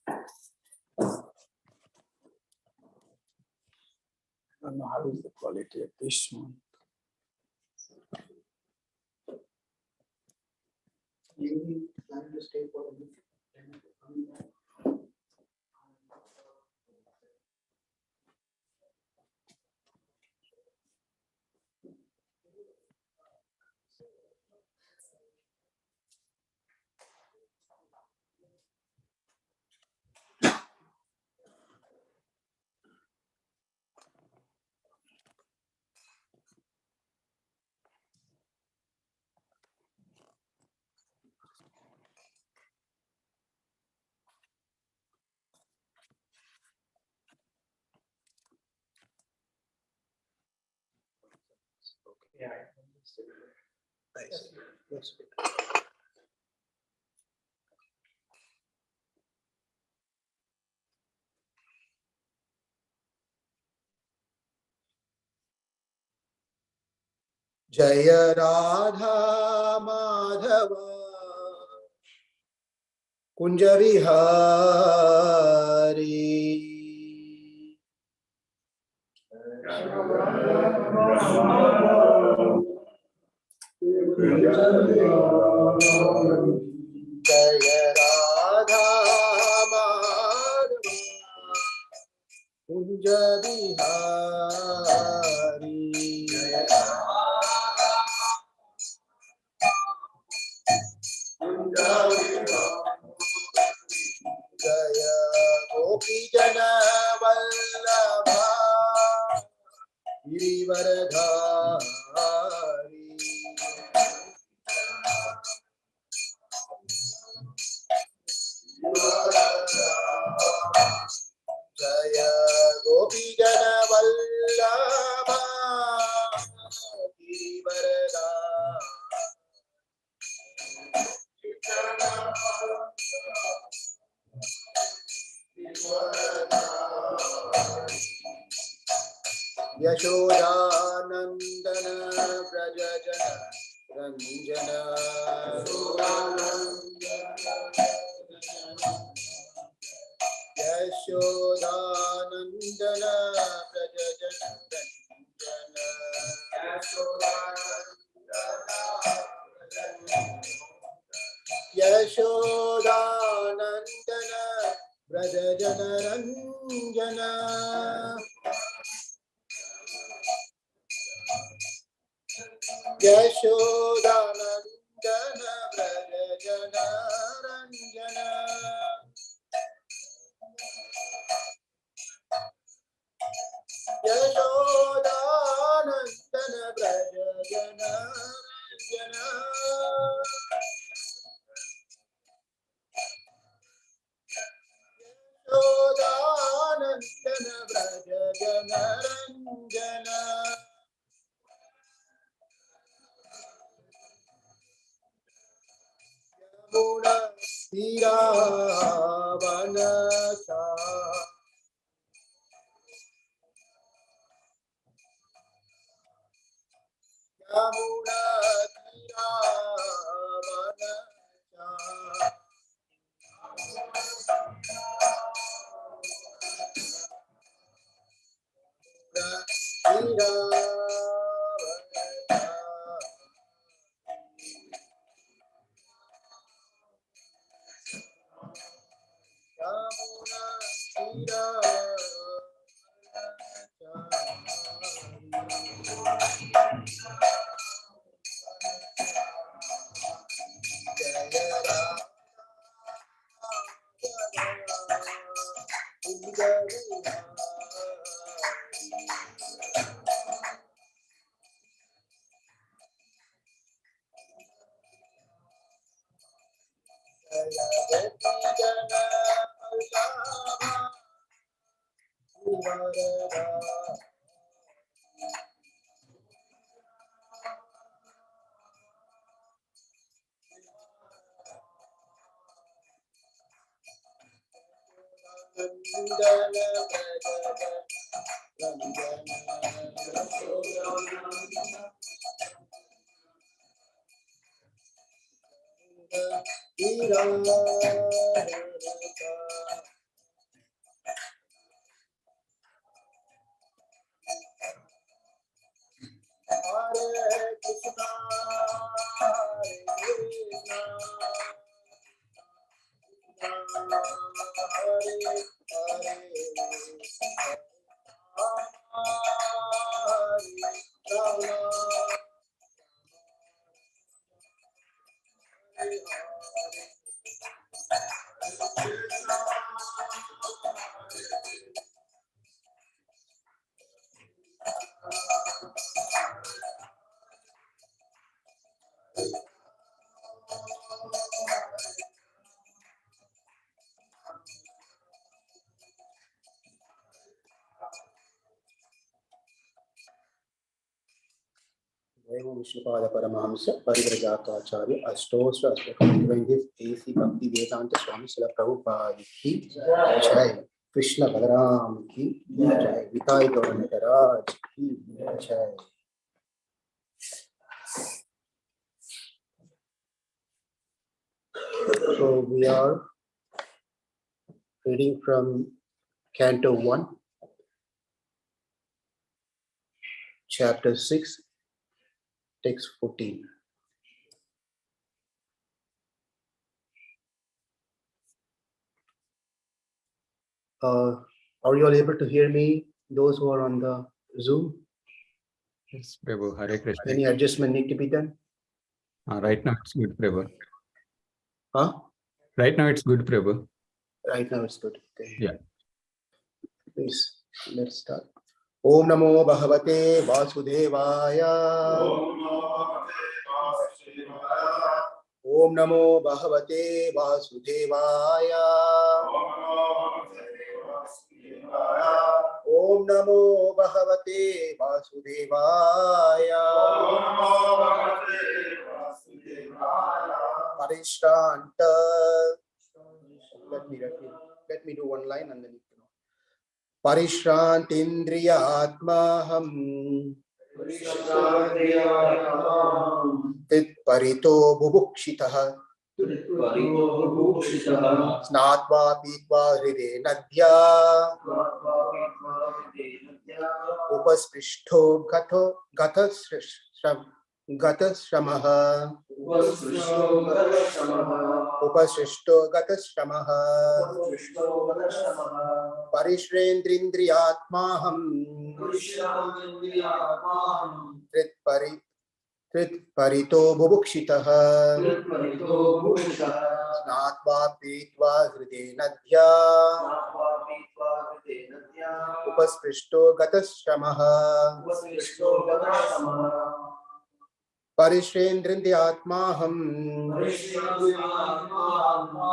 I don't know how is the quality of this one. You plan to stay for a week? Yeah. Nice. That's good. Jaya Radha Madhava Kunja Vihari. Jaya Radha Madhava Kunja Vihari. Jaya Gopi Jana Vallabha Girivaradhari. Jaya Gopi Jana Vallabha Girivaradhari. Yashodanandana Brajajana Ranjana. Yashodanandana Brajajana Ranjana. Yashodanandana Brajajana Ranjana. Yashodanandana Brajajana Ranjana. Yashodanandana Brajajana Ranjana. Yashodanandana Brajajana Ranjana. Yamuna Tiravanasa. Yamuna Tiravanasa. Devo Vishnupada Paramahamsa Parivrajakaacharya Astosra Astakam His AC Bhakti Vedanta Swami Srila Prabhupada Ki Jai Krishna Balaram Ki Jai Vitai Gauranataraj Ki Jai. So we are reading from Canto 1, Chapter 6, Text 14. Are you all able to hear me? Those who are on the Zoom? Yes, Prabhu. Hare Krishna. Any adjustment need to be done? Right now it's good, Prabhu. Huh? Right now it's good, Prabhu. Right now it's good. Okay. Yeah. Please, let's start. Om Namo Bhagavate Vasudevaya. Om Namo Bhagavate Vasudevaya. Om Namo Bhagavate Vasudevaya. Parishranta. Let me do one line and then you know. Parishrantindriyatmaham tit parito bubukshitah snatva pitva hride nadya upasprishtho gatashramaha upasrishto gatashramaha parishrendrindriyatmaham trit parito bubukshitah snatva pitva hride nadya upasprishtho gatashramaha parishrendriyatmaham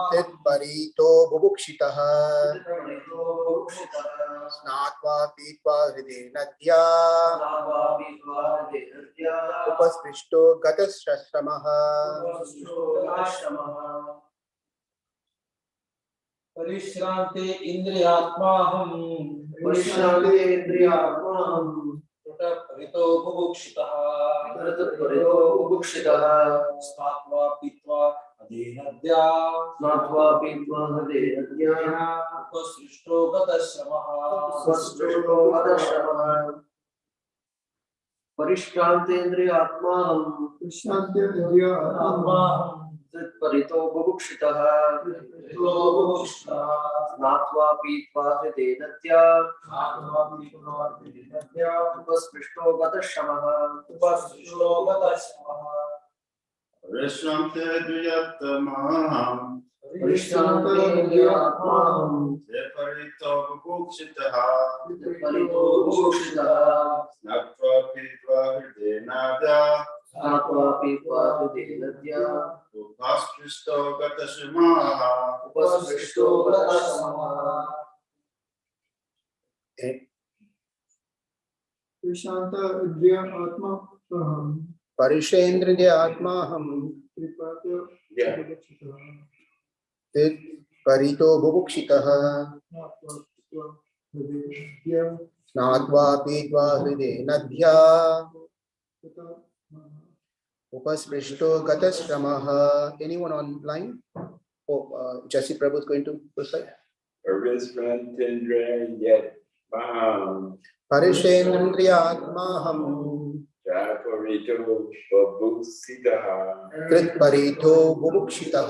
tit parito bubukshitah snatva pitva hride nadya upasprishtho gatashramaha परिश्रांते इंद्रियात्माहं परितो बुभुक्षितः स्नात्वा पीत्वा अधीनद्या उपसृष्टो गतश्रमः परिश्रांतेन्द्रियात्माहं परितो बुभुक्षितः स्नात्वा पीत्वा हृदेनद्या उपस्पृष्टो गतश्रमः परिश्रांतेन्द्रियात्माहं परितो बुभुक्षितः स्नात्वा पीत्वा हृदेनद्या उपस्पृष्टो गतश्रमः parishrendriyatmaham tit parito bubukshitah snatva pitva hride nadya upasprishtho gatashramaha. Anyone online? Oh, Jesse Prabhu is going to recite. Parishrendriyatmaham trit parito bubukshitah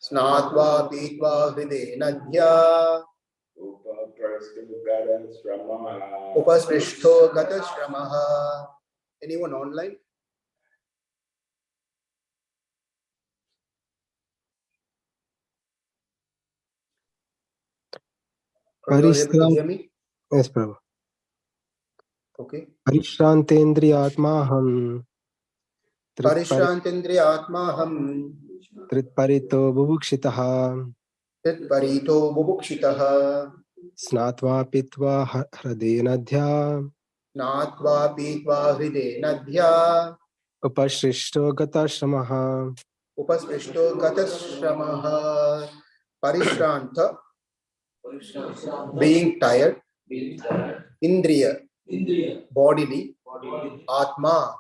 Snatva pitva hride nadhya upasprishto gata shramaha. Anyone online? Prabhu, you're able to hear me? Yes, Prabhu. Okay. Parishrantendriyatmaham Parishrantendriyatmaham tritparito bubukshitaha tritparito bubukshitaha snatva pitva hradenadhya natva pitva hride nadhya upashrishto gatashamaha. upasprishto gatashramaha. Parishranta, being tired. Indriya, bodily. Atma,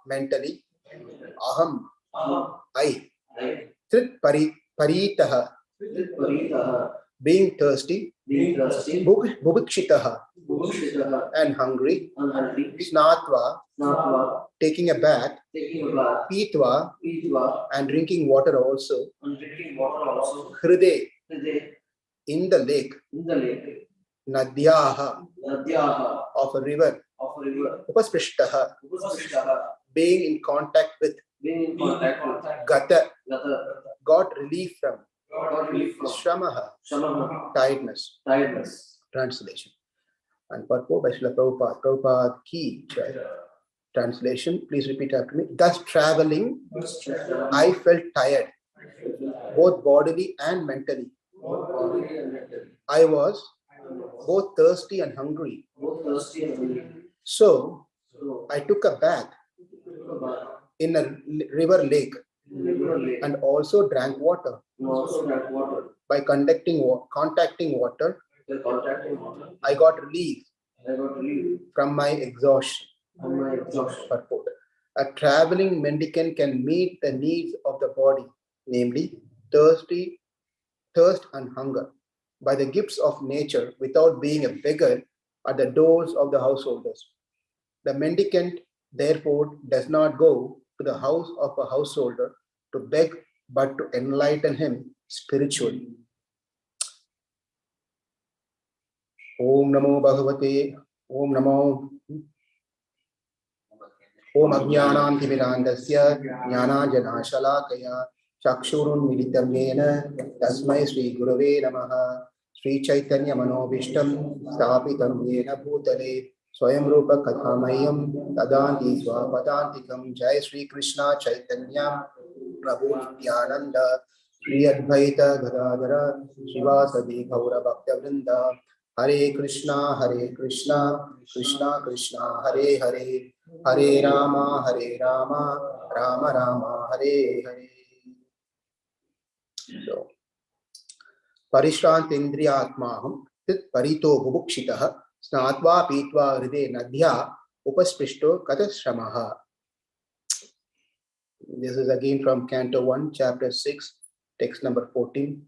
mentally. Aham, I. Trit paritaha, being thirsty. Bubukshitaha, and hungry. Snatva, taking a bath. Pitva, and drinking water also. Hride, in the lake. Nadhyaha, of a river. Upasprishtaha, being in contact with. Gata, got relief from. Shramaha, tiredness. Translation. And purport by Srila Prabhupada. Prabhupada ki jai. Translation, please repeat after me. Thus traveling, I felt tired, both bodily and mentally. I was both thirsty and hungry. So I took a bath in a river lake and also drank water. By contacting water, I got relief from my exhaustion. Purport. A traveling mendicant can meet the needs of the body, namely thirst and hunger, by the gifts of nature without being a beggar at the doors of the householders. The mendicant, therefore, does not go to the house of a householder to beg, but to enlighten him spiritually. Om Namo Bhagavate, Om Namo Om Ajnanam Timirandasya Jnana Shalakaya Chakshurun Militam Yena Tasmai Sri Gurave Namaha Sri Chaitanya Manobishtam Stapitam Yena Bhutale Swayam Rupa Kathamayam Tadanti Swapadantikam Jai Sri Krishna Chaitanya Prabhu Nityananda Sri Advaita Gadadara Shivasadi Gaura Bhakta Vrinda Hare Krishna, Krishna Krishna, Hare Hare, Hare Rama, Rama Rama, Hare Hare. So, Parishrantindriyatmaham tit parito bubukshitaha snatva pitva hride nadhya upasprishto katashramaha. This is again from Canto 1, Chapter 6, text number 14,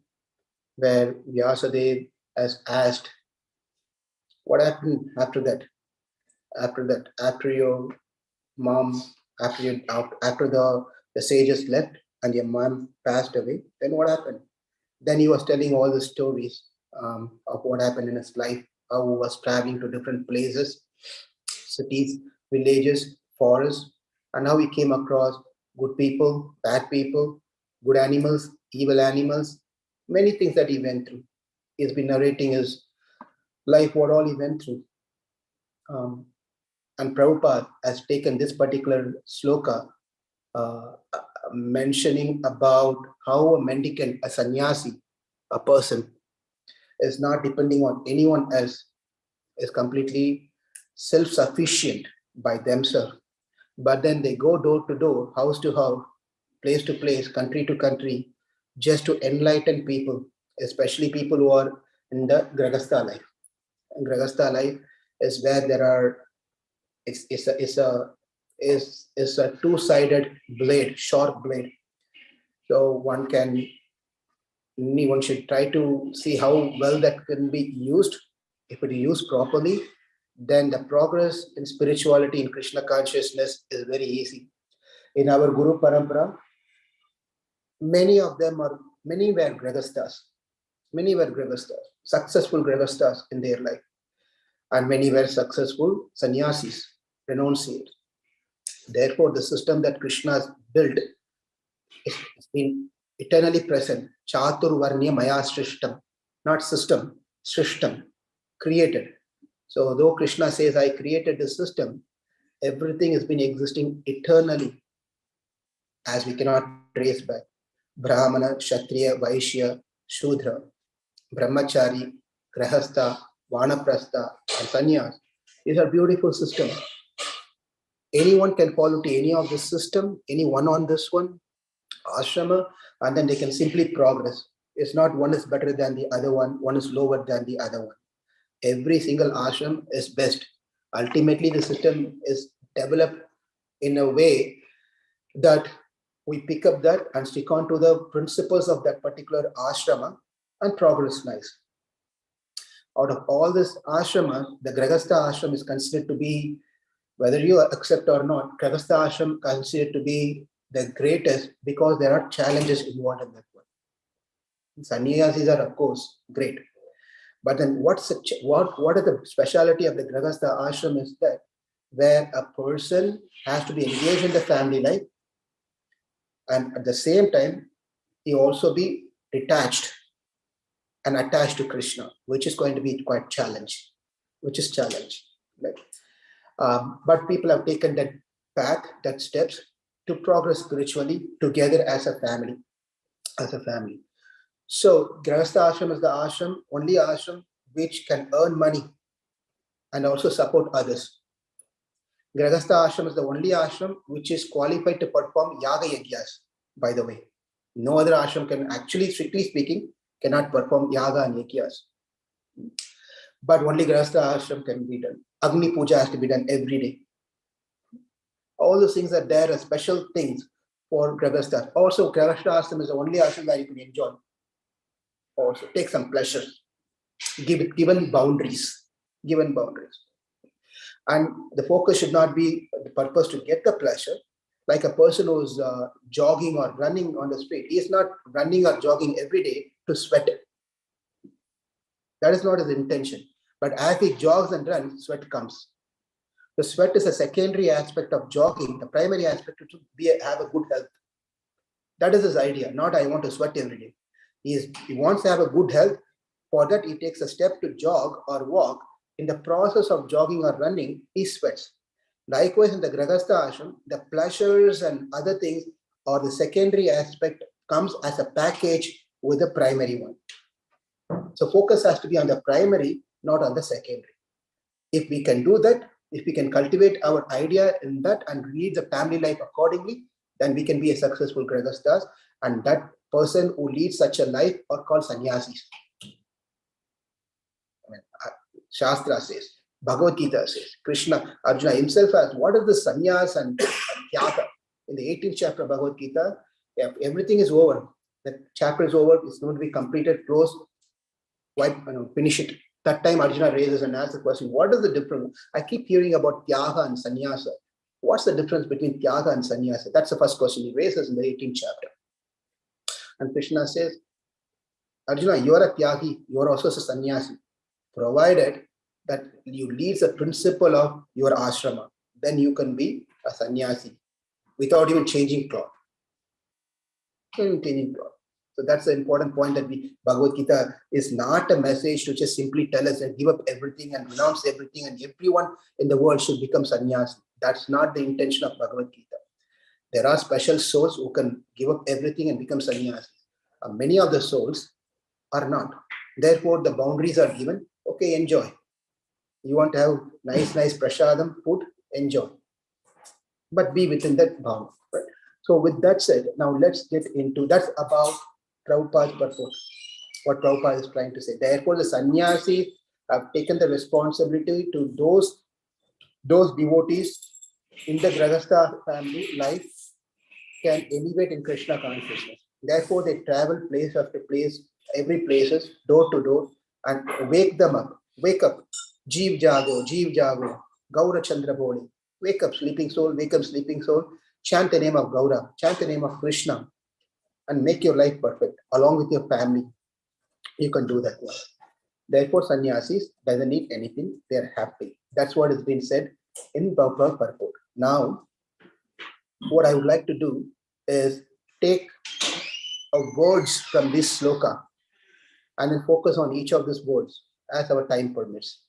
where Vyasadeva has asked, what happened after that? After your mom, after the sages left and your mom passed away, then what happened? Then he was telling all the stories of what happened in his life, how he was traveling to different places, cities, villages, forests, and how he came across good people, bad people, good animals, evil animals, many things that he went through. He's been narrating his life, what all he went through. And Prabhupada has taken this particular sloka mentioning about how a mendicant, a sannyasi, a person is not depending on anyone else, is completely self-sufficient by themselves. But then they go door to door, house to house, place to place, country to country, just to enlighten people, especially people who are in the Grahastha life. And Grahastha life is where there are, it's a two-sided blade, sharp blade. So one should try to see how well that can be used. If it is used properly, then the progress in spirituality, in Krishna consciousness is very easy. In our Guru Parampara, many of them are Many were grihasthas. Many were grihasthas, successful grihasthas in their life. And many were successful sannyasis, renunciates. Therefore, the system that Krishna has built is been eternally present. Chaturvarnya maya srishtam, not system, srishtam, created. So though Krishna says, I created the system, everything has been existing eternally, as we cannot trace back. Brahmana, Kshatriya, Vaishya, Shudra, Brahmachari, Grahastha, Vanaprastha, and Sannyas. These are beautiful systems. Anyone can follow to any of this system, anyone on this one, ashrama, and then they can simply progress. It's not one is better than the other one is lower than the other one. Every single ashram is best. Ultimately, the system is developed in a way that we pick up that and stick on to the principles of that particular ashrama and progress nice. Out of all this ashrama, the Grihastha ashram is considered to be, whether you accept or not, Grihastha ashram considered to be the greatest because there are challenges involved in that one. Sannyasis are, of course, great. But then what is the speciality of the Grihastha ashram is that where a person has to be engaged in the family life, and at the same time, he also be detached and attached to Krishna, which is going to be quite challenge, right? But people have taken that path, that steps to progress spiritually together as a family, So Grihastha ashram is the ashram, only ashram which can earn money and also support others. Grihastha ashram is the only ashram which is qualified to perform yaga yagyas, by the way. No other ashram can actually, strictly speaking, cannot perform yaga and yagyas. But only Grihastha ashram can be done. Agni puja has to be done every day. All those things are there as special things for Grihastha. Also, Grihastha ashram is the only ashram that you can enjoy. Also, take some pleasure. Given boundaries. And the focus should not be the purpose to get the pleasure. Like a person who's jogging or running on the street, he is not running or jogging every day to sweat. That is not his intention. But as he jogs and runs, sweat comes. The sweat is a secondary aspect of jogging. The primary aspect is to have a good health. That is his idea, not I want to sweat every day. He wants to have a good health. For that, he takes a step to jog or walk. In the process of jogging or running, he sweats. Likewise, in the Grihastha ashram, the pleasures and other things or the secondary aspect comes as a package with the primary one. So focus has to be on the primary, not on the secondary. If we can do that, if we can cultivate our idea in that and lead the family life accordingly, then we can be a successful Grihasthas, and that person who leads such a life are called sannyasis. Shastra says, Bhagavad Gita says, Krishna, Arjuna himself asked, what is the sannyas and tyaga? In the 18th chapter of Bhagavad Gita, everything is over. The chapter is over, it's going to be completed, closed, finish it. That time Arjuna raises and asks the question, what is the difference? I keep hearing about tyaga and sannyasa. What's the difference between tyaga and sannyasa? That's the first question he raises in the 18th chapter. And Krishna says, Arjuna, you are a tyagi, you are also a sannyasi, provided that you lead the principle of your ashrama, then you can be a sannyasi without even changing cloth. So that's the important point, that Bhagavad Gita is not a message to just simply tell us that give up everything and renounce everything and everyone in the world should become sannyasi. That's not the intention of Bhagavad Gita. There are special souls who can give up everything and become sannyasi. Many of the souls are not. Therefore, the boundaries are given. Okay, enjoy. You want to have nice prasadam, food, enjoy. But be within that bound. Right? So with that said, now let's get into, that's about Prabhupada's purport, what Prabhupada is trying to say. Therefore, the sannyasis have taken the responsibility to those devotees in the Grihastha family life can elevate in Krishna consciousness. Therefore, they travel place after place, every places, door to door, and wake them up. Wake up. Jeev Jago, Gaura Chandra Boli. Wake up, sleeping soul, wake up, sleeping soul. Chant the name of Gaura, chant the name of Krishna. and make your life perfect along with your family, you can do that one. Therefore, sannyasis doesn't need anything, they are happy. That's what has been said in Bhagavad purport. Now, what I would like to do is take words from this sloka and then focus on each of these words as our time permits.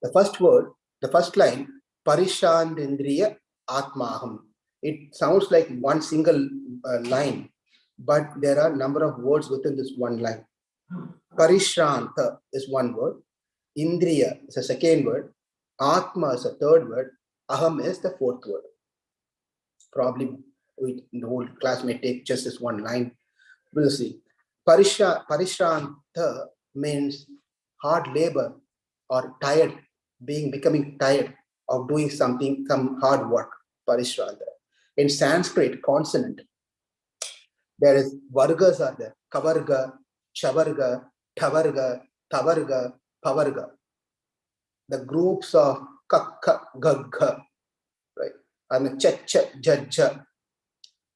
The first word, the first line, Parishandindriya Atmaham. It sounds like one single line, but there are a number of words within this one line. Parishranta is one word, Indriya is a second word, Atma is a third word, Aham is the fourth word. Probably the whole class may take just this one line. We'll see. Parishranta means hard labor or tired, becoming tired of doing something, some hard work. Parishranta. In Sanskrit, consonant, there is vargas are there. Kavarga, chavarga, tavarga, tavarga, pavarga. The groups of kakka, gagga, right? And cha, cha, jajja,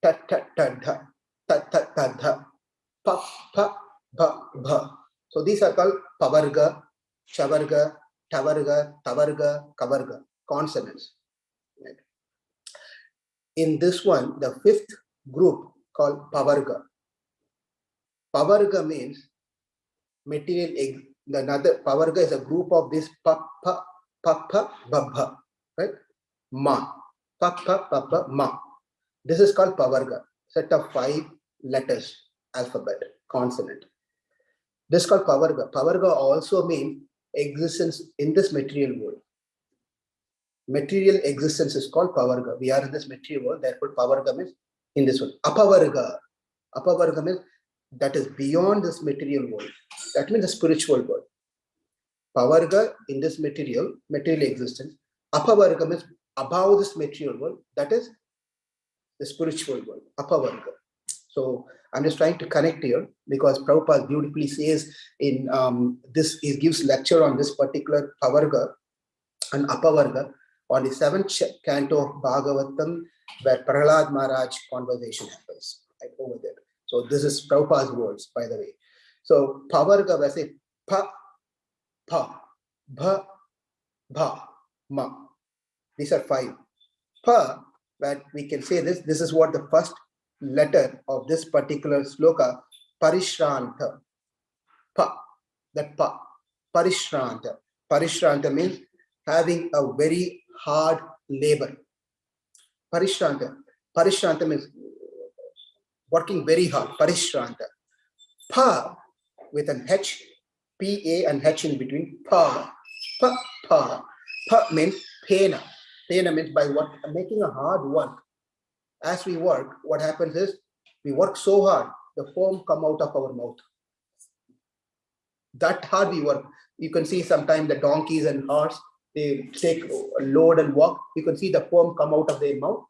ta, ta, ta, dha, ta, ta, ta, dha, pa, pa, ba, ba. So these are called pavarga, chavarga, tavarga, tavarga, kavarga, consonants. Right? In this one, the fifth group called pavarga. Pavarga means material. Another pavarga is a group of this pa, pa, pa, pa, ba, ba, right? Ma, pa, pa, pa, pa, ma. This is called pavarga. Set of 5 letters, alphabet, consonant. This is called pavarga. Pavarga also means existence in this material world. Material existence is called pavarga. We are in this material world, therefore pavarga means in this one. Apavarga. Apavarga means that is beyond this material world. That means the spiritual world. Pavarga in this material existence. Apavarga means above this material world. That is the spiritual world. Apavarga. So I'm just trying to connect here because Prabhupada beautifully says in this, he gives lecture on this particular pavarga and apavarga on the 7th canto of Bhagavatam, where Prahlad Maharaj conversation happens, right over there. So this is Prabhupada's words, by the way. So pavarga, we say pa, pa, bha, bha, ma. These are 5. Pa, that we can say this is what the first letter of this particular sloka, parishranta. Pa, that pa, parishranta. Parishranta means having a very hard labor. Parishranta. Parishranta means working very hard. Parishranta. Pa with an H, P-A and H in between. Pa. Pa. Pa. Pa means pena. Pena means by work, making a hard work. As we work, what happens is we work so hard, the foam come out of our mouth. That hard we work. You can see sometimes the donkeys and horse, they take a load and walk. You can see the foam come out of their mouth.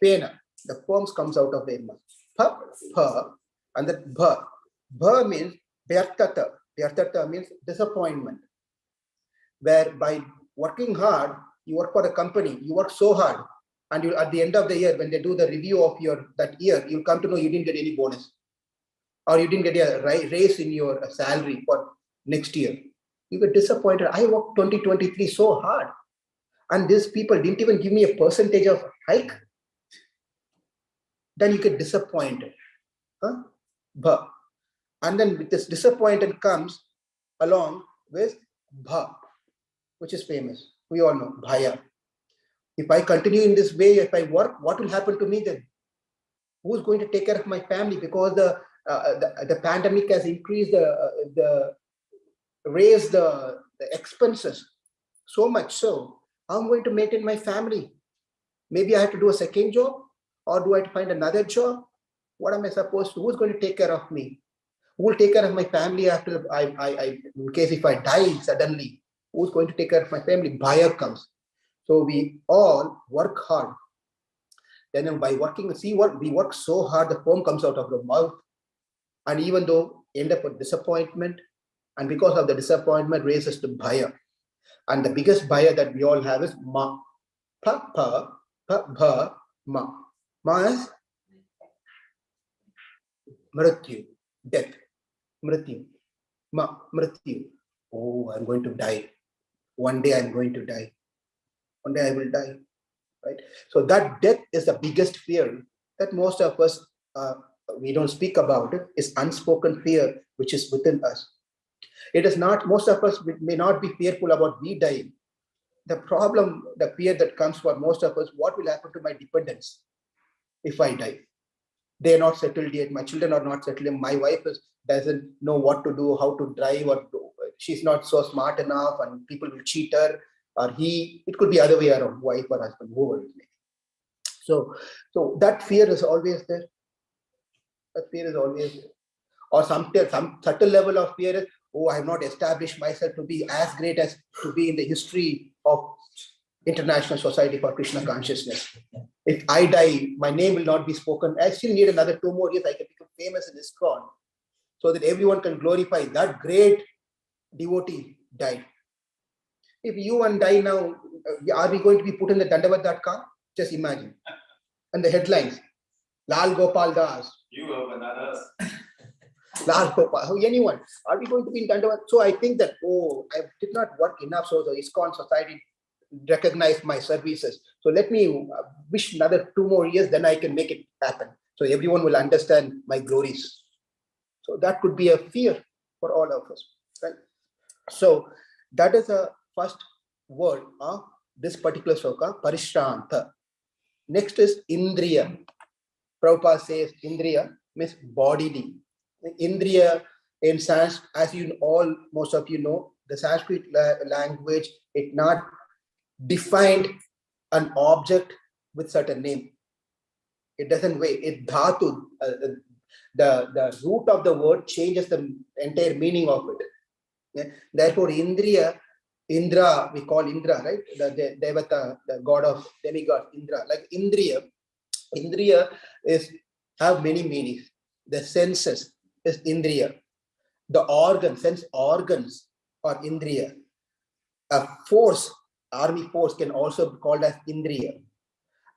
Pena, the foam comes out of their mouth. Pa, pa, and that bha. Bha means vyartata. Vyartata means disappointment. Where by working hard, you work for a company, you work so hard, and you at the end of the year, when they do the review of that year, you'll come to know you didn't get any bonus, or you didn't get a raise in your salary for next year. You get disappointed. I worked 2023 so hard, and these people didn't even give me a percentage of hike. Then you get disappointed. Huh? Bha. And then with this disappointment comes along with bha, which is famous. We all know bhaya. If I continue in this way, if I work, what will happen to me then? Who's going to take care of my family? Because the pandemic has increased raised the expenses so much. So how am I going to maintain my family? Maybe I have to do a second job, or do I have to find another job? What am I supposed to? Who's going to take care of me? Who will take care of my family after in case if I die suddenly? Who's going to take care of my family? Bhaya comes. So we all work hard. Then by working, see what we work so hard, the foam comes out of the mouth. And even though end up with disappointment, and because of the disappointment raises to bhaya. And the biggest bhaya that we all have is ma. Pa, pa, pa, bha, ma. Ma is Mrityu, death. Mrityu. Mrityu. Oh, I'm going to die. One day I'm going to die. One day I will die. Right? So that death is the biggest fear that most of us, we don't speak about it, is unspoken fear which is within us. It is not, most of us may not be fearful about we dying. The problem, the fear that comes for most of us, what will happen to my dependents if I die? They are not settled yet. My children are not settled yet. My wife doesn't know what to do, how to drive, or she's not so smart enough, and people will cheat her, or he. It could be other way around, wife or husband, whoever it may be. So that fear is always there. That fear is always there. Or some subtle level of fear is, oh, I have not established myself to be as great as to be in the history of International Society for Krishna Consciousness. If I die, my name will not be spoken. I still need another 2 more years. I can become famous in ISKCON, so that everyone can glorify that great devotee died. If you and I now, are we going to be put in the Dandavat.com? Just imagine. And the headlines, Lal Gopal Das. You have bananas. Lal Gopal, anyone. Are we going to be in Dandavat? So I think that, oh, I did not work enough, so the ISKCON Society recognize my services. So let me wish another 2 more years, then I can make it happen. So everyone will understand my glories. So that could be a fear for all of us. Right? So that is a first word of this particular sloka, Parishranta. Next is Indriya. Prabhupada says Indriya means bodily. Indriya in Sanskrit, as you all, most of you know, the Sanskrit language, it not defined an object with certain name. It doesn't weigh. It dhatu. The root of the word changes the entire meaning of it. Yeah? Therefore, Indriya, Indra, we call Indra, right? The Devata, the god of demigod, Indra. Like Indriya is have many meanings. The senses is Indriya. The organ, sense organs are Indriya. A force, army force, can also be called as Indriya.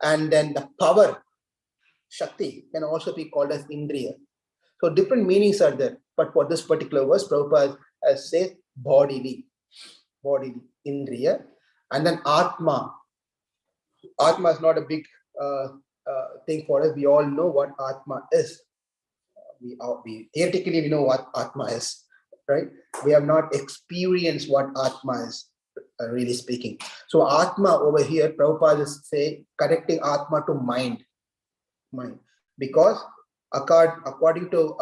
And then the power, Shakti, can also be called as Indriya. So different meanings are there. But for this particular verse, Prabhupada says bodily, Indriya. And then Atma. Atma is not a big thing for us. We all know what Atma is. We theoretically we know what Atma is, right? We have not experienced what Atma is, really speaking. So Atma over here, Prabhupada is connecting Atma to mind. Because according to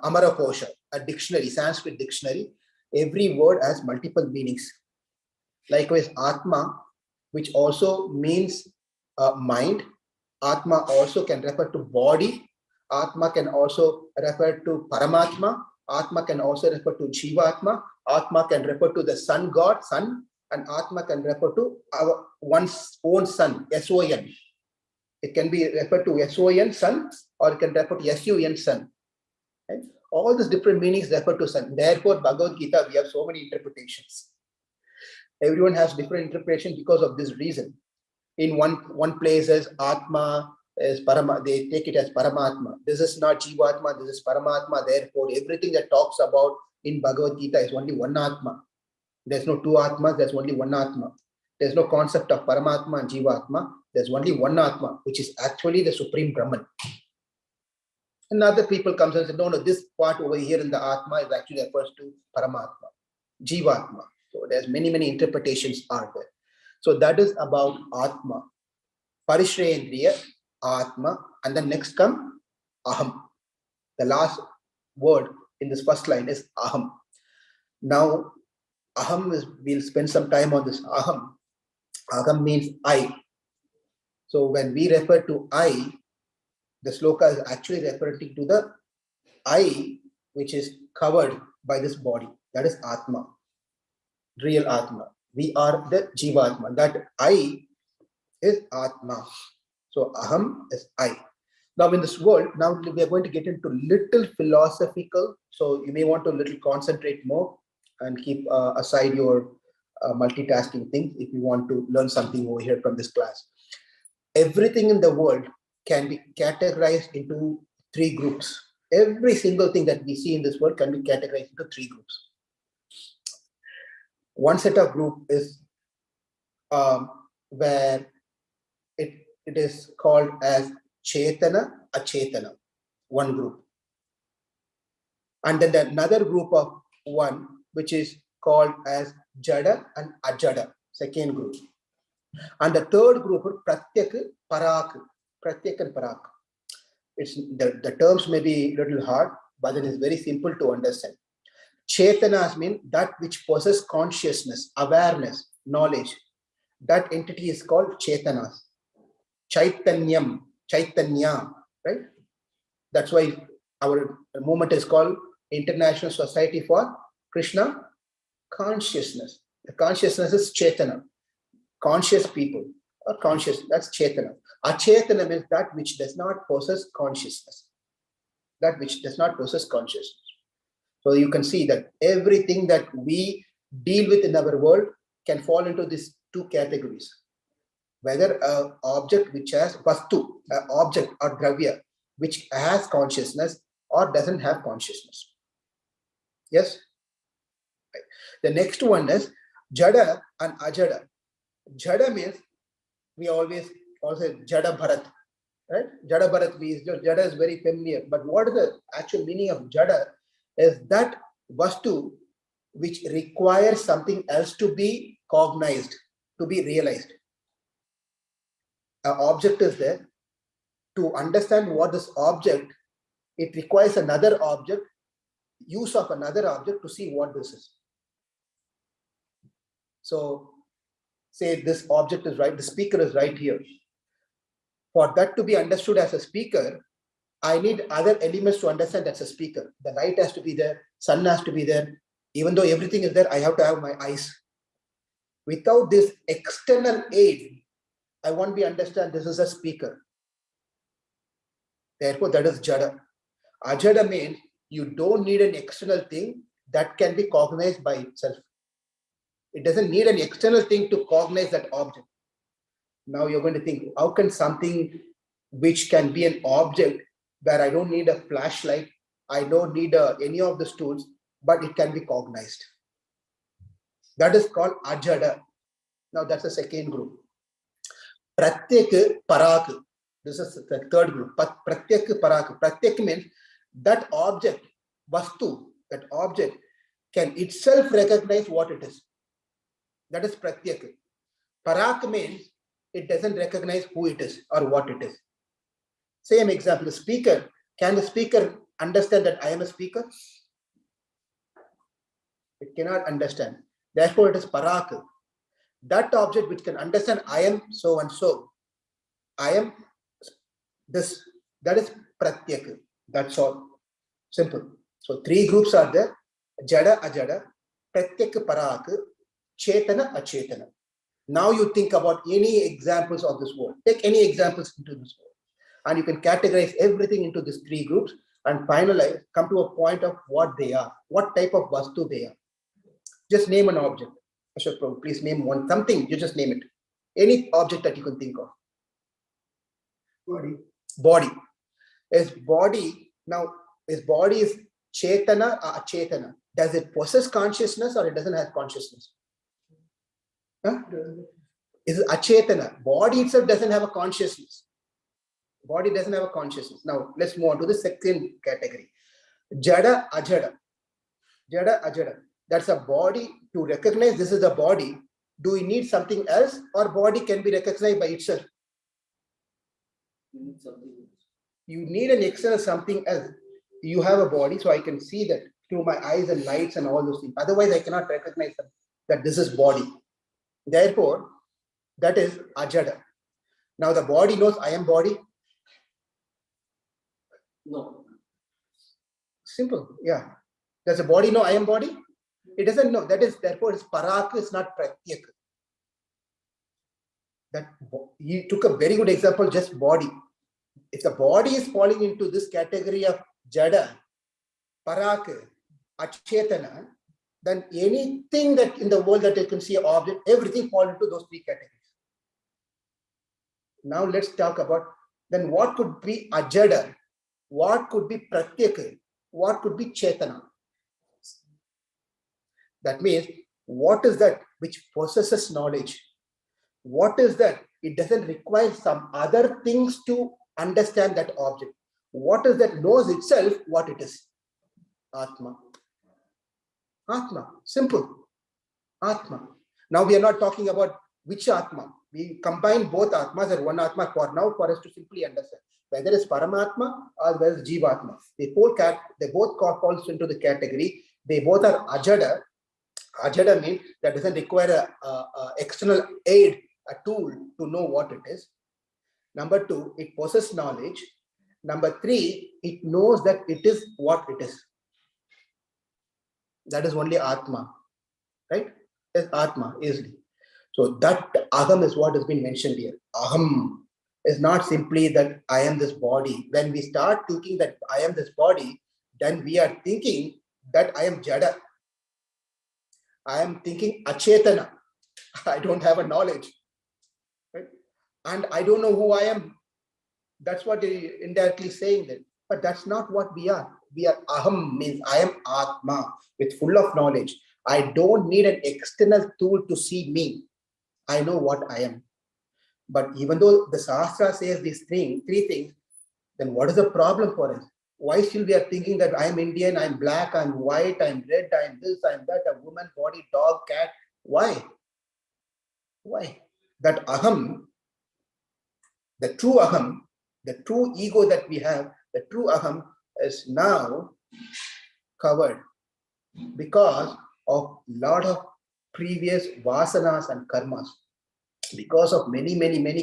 Amarapurusha, a dictionary, Sanskrit dictionary, every word has multiple meanings. Likewise, Atma, which also means mind. Atma also can refer to body. Atma can also refer to Paramatma. Atma can also refer to Jivatma. Atma can refer to the sun god, sun, and Atma can refer to one's own son, S-O-N. It can be referred to S-O-N, sun, or it can refer to S-U-N, sun. Right? All these different meanings refer to sun. Therefore, Bhagavad Gita, we have so many interpretations. Everyone has different interpretation because of this reason. In one place as Atma is Parama, they take it as Paramatma. This is not Jivatma, this is Paramatma. Therefore, everything that talks about in Bhagavad Gita is only one Atma. There's no two Atmas, there's only one Atma. There's no concept of Paramatma and Jivatma. There's only one Atma, which is actually the Supreme Brahman. And other people comes and say, no, this part over here in the Atma is actually refers to Paramatma, Jivatma. So there's many interpretations are there. So that is about Atma. Parishrendriya, Atma, and then next come Aham. The last word in this first line is Aham. Now, Aham we'll spend some time on this Aham. Aham means I. So when we refer to I, the sloka is actually referring to the I, which is covered by this body. That is Atma, real Atma. We are the Jivatma. That I is Atma. So Aham is I. Now in this world, now we are going to get into little philosophical. So you may want to little concentrate more and keep aside your multitasking things if you want to learn something over here from this class. Everything in the world can be categorized into 3 groups. Every single thing that we see in this world can be categorized into three groups. One set of group is where it is called as Chetana, Achetana, one group. And then another group of one, which is called as Jada and Ajada, second group. And the third group is Pratyak, Parak, Pratyak and Parak. It's the terms may be a little hard, but it is very simple to understand. Chetanas mean that which possesses consciousness, awareness, knowledge. That entity is called Chetanas. Chaitanyam, Chaitanya, right? That's why our movement is called International Society for Krishna Consciousness. The consciousness is Chetana, conscious people or conscious, that's Chetana. Achetana means that which does not possess consciousness. That which does not possess consciousness. So you can see that everything that we deal with in our world can fall into these two categories. Whether an object which has vastu, an object or dravya, which has consciousness or doesn't have consciousness. Yes? The next one is Jada and Ajada. Jada means we always also Jada Bharat, right? Jada Bharat means Jada is very familiar, but what is the actual meaning of Jada is that vastu which requires something else to be cognized, to be realized. An object is there. To understand what this object, it requires another object, use of another object to see what this is. So say this object is right, the speaker is right here. For that to be understood as a speaker, I need other elements to understand that's a speaker. The light has to be there, sun has to be there. Even though everything is there, I have to have my eyes. Without this external aid, I won't be understand this is a speaker. Therefore, that is Jada. Ajada means you don't need an external thing that can be cognized by itself. It doesn't need an external thing to cognize that object. Now you're going to think, how can something which can be an object where I don't need a flashlight, I don't need any of these tools, but it can be cognized. That is called Ajada. Now that's the second group. Pratyak Parak. This is the third group. Pratyak Parak. Pratyak means that object, vastu, that object can itself recognize what it is. That is Pratyak. Parak means it doesn't recognize who it is or what it is. Same example, the speaker. Can the speaker understand that I am a speaker? It cannot understand. Therefore, it is Parak. That object which can understand I am so and so. I am this. That is Pratyak. That's all. Simple. So three groups are there. Jada, Ajada, Pratyak, Parak, Chetana, Achetana. Now you think about any examples of this world. Take any examples into this world. And you can categorize everything into these three groups and finalize, come to a point of what they are, what type of vastu they are. Just name an object. Ashok Prabhu, please name one, something, you just name it. Any object that you can think of. Body. Is body, now, is body is Chetana or Achetana? Does it possess consciousness or it doesn't have consciousness? Huh? Is it Achetana? Body itself doesn't have a consciousness. Body doesn't have a consciousness. Now, let's move on to the second category. Jada, Ajada. Jada, Ajada. That's a body. To recognize this is a body, do we need something else or body can be recognized by itself? You need an external something else. You have a body, so I can see that through my eyes and lights and all those things. Otherwise, I cannot recognize that this is body. Therefore, that is Ajada. Now, the body knows I am body. No. Simple, yeah. Does the body know I am body? It doesn't know. That is, therefore, it's Parak, is not Pratyak. That he took a very good example, just body. If the body is falling into this category of Jada, Parak, Achetana, then anything that in the world that you can see an object, everything falls into those three categories. Now let's talk about then what could be Ajada. what could be pratyeka, what could be chetana. That means, what is that which possesses knowledge? What is that? It doesn't require some other things to understand that object. What is that knows itself what it is? Atma. Atma. Simple. Atma. Now we are not talking about which Atma. We combine both Atmas and one Atma for now for us to simply understand. Whether it's Paramatma or whether it's Jivatma. They both falls into the category. They both are Ajada. Ajada means that doesn't require a external aid, a tool to know what it is. Number two, it possesses knowledge. Number three, it knows that it is what it is. That is only Atma, right? Yes, Atma, easily. So that Aham is what has been mentioned here. Aham is not simply that I am this body. When we start thinking that I am this body, then we are thinking that I am Jada. I am thinking Achetana. I don't have a knowledge. Right? And I don't know who I am. That's what they indirectly saying that. But that's not what we are. We are Aham, means I am Atma, with full of knowledge. I don't need an external tool to see me. I know what I am. But even though the Shastra says these three things, then what is the problem for us? Why still we are thinking that I am Indian, I'm black, I'm white, I'm red, I'm this, I'm that, a woman, body, dog, cat? Why? Why? That Aham, the true Aham, the true ego that we have, the true Aham is now covered because of lot of previous vasanas and karmas. Because of many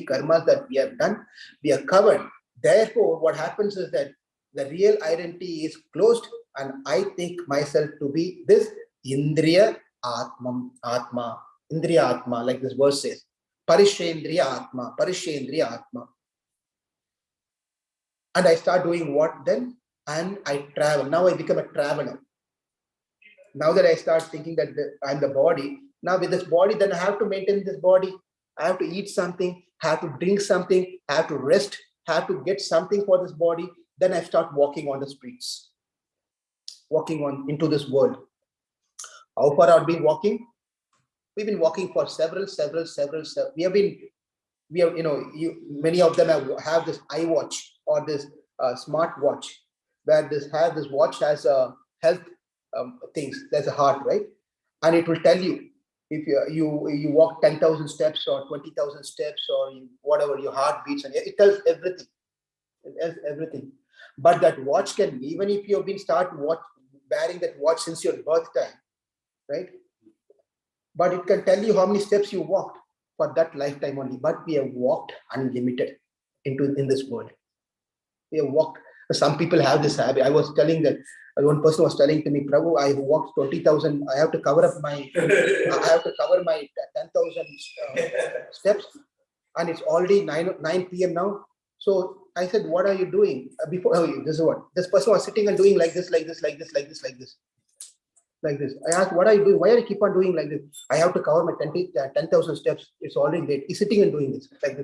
karmas that we have done, we are covered. Therefore, what happens is that the real identity is closed, and I think myself to be this Indriya Atma, Indriya Atma, like this verse says. Parishendriya Atma, Parishendriya Atma. And I start doing what then? And I travel. Now I become a traveler. Now that I start thinking that I'm the body, now with this body, then I have to maintain this body. I have to eat something, have to drink something, have to rest, have to get something for this body. Then I start walking on the streets, walking on into this world. How far have we been walking? We've been walking for several. Many of them have this iWatch or this smart watch, where this watch has a health things. There's a heart, right? And it will tell you if you walk 10,000 steps or 20,000 steps or whatever your heart beats, and it tells everything. It tells everything. But that watch can, even if you've been wearing that watch since your birth time, right? But it can tell you how many steps you walked for that lifetime only. But we have walked unlimited in this world. We have walked. Some people have this habit. I was telling that one person was telling to me, Prabhu, I walked 20,000. I have to cover my 10,000 steps, and it's already 9 p.m. now. So I said, what are you doing? This is what this person was sitting and doing, like this. I asked, what are you doing? Why are you keep on doing like this? I have to cover my 10,000 steps. It's already late. He's sitting and doing this like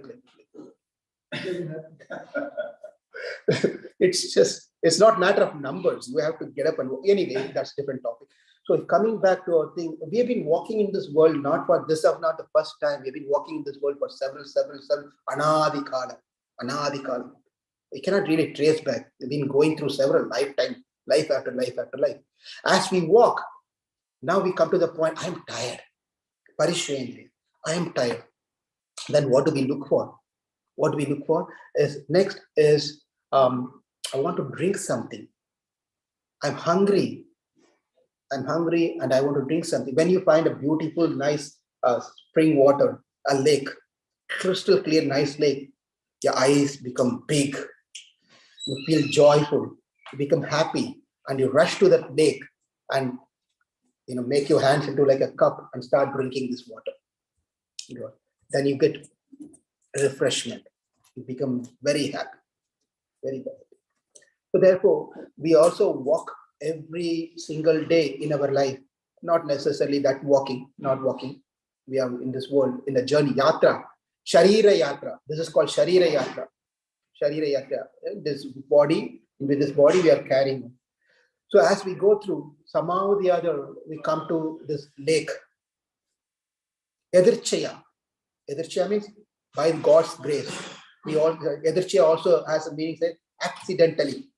this. It's not matter of numbers. You have to get up and anyway, that's a different topic. So coming back to our thing, we have been walking in this world not for this of not the first time. We've been walking in this world for several anadikala. We cannot really trace back. We've been going through several lifetime, life after life after life. As we walk, now we come to the point, I'm tired. Parishendriya, I am tired. Then what do we look for? What we look for is next is I want to drink something. I'm hungry and I want to drink something. When you find a beautiful, nice spring water, a lake, crystal clear, nice lake, your eyes become big. You feel joyful, you become happy, and you rush to that lake and make your hands into like a cup and start drinking this water. Then you get refreshment. You become very happy, very happy. So therefore, we also walk every single day in our life. Not necessarily that not walking. We are in this world, in the journey, yatra, sharira yatra. This is called sharira yatra. Sharira yatra. This body, With this body we are carrying. So as we go through, somehow or the other, we come to this lake. Edirchaya. Edirchaya means by God's grace. Edirchaya also has a meaning, say, accidentally.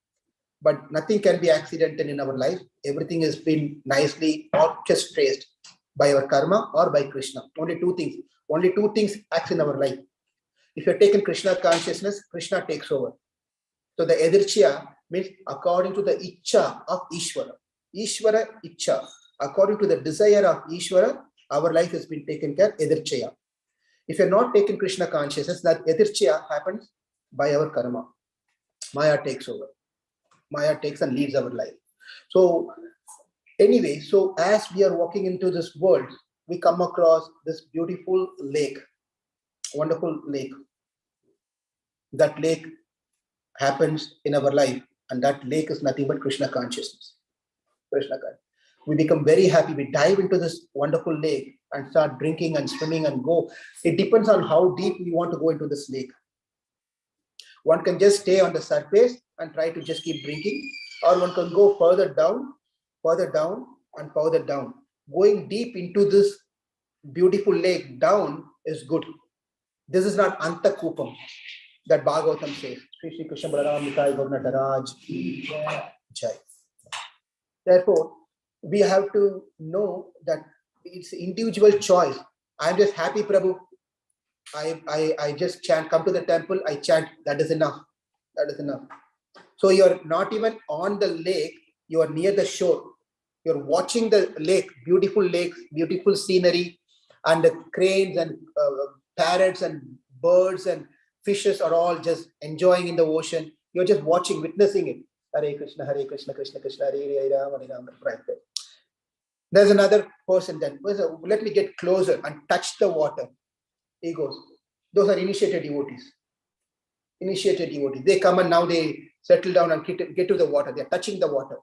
But nothing can be accidental in our life. Everything has been nicely orchestrated by our karma or by Krishna. Only two things act in our life. If you're taken Krishna consciousness, Krishna takes over. So the Edirchya means according to the Icha of Ishvara. Ishvara Icha. According to the desire of Ishvara, our life has been taken care, Edirchya. If you're not taking Krishna consciousness, that Edirchya happens by our karma. Maya takes over. Maya takes and leads our life. So anyway, so as we are walking into this world, we come across this beautiful lake, wonderful lake. That lake happens in our life, and that lake is nothing but Krishna consciousness. Krishna consciousness. We become very happy. We dive into this wonderful lake and start drinking and swimming and go. It depends on how deep we want to go into this lake. One can just stay on the surface and try to just keep drinking, or one can go further down, and further down. Going deep into this beautiful lake down is good. This is not Antakupam that Bhagavatam says. Shri Krishna Balaram Nitai Gaurnataraj Jai. Therefore, we have to know that it's individual choice. I'm just happy, Prabhu. I just chant, come to the temple, I chant, that is enough. That is enough. So you're not even on the lake, you are near the shore. You're watching the lake, beautiful scenery, and the cranes and parrots and birds and fishes are all just enjoying in the ocean. You're just watching, witnessing it. Hare Krishna, Krishna Krishna, Hare Ram. Right there. There's another person then. Let me get closer and touch the water. He goes. Those are initiated devotees. They come and now they settle down and get to the water. They're touching the water.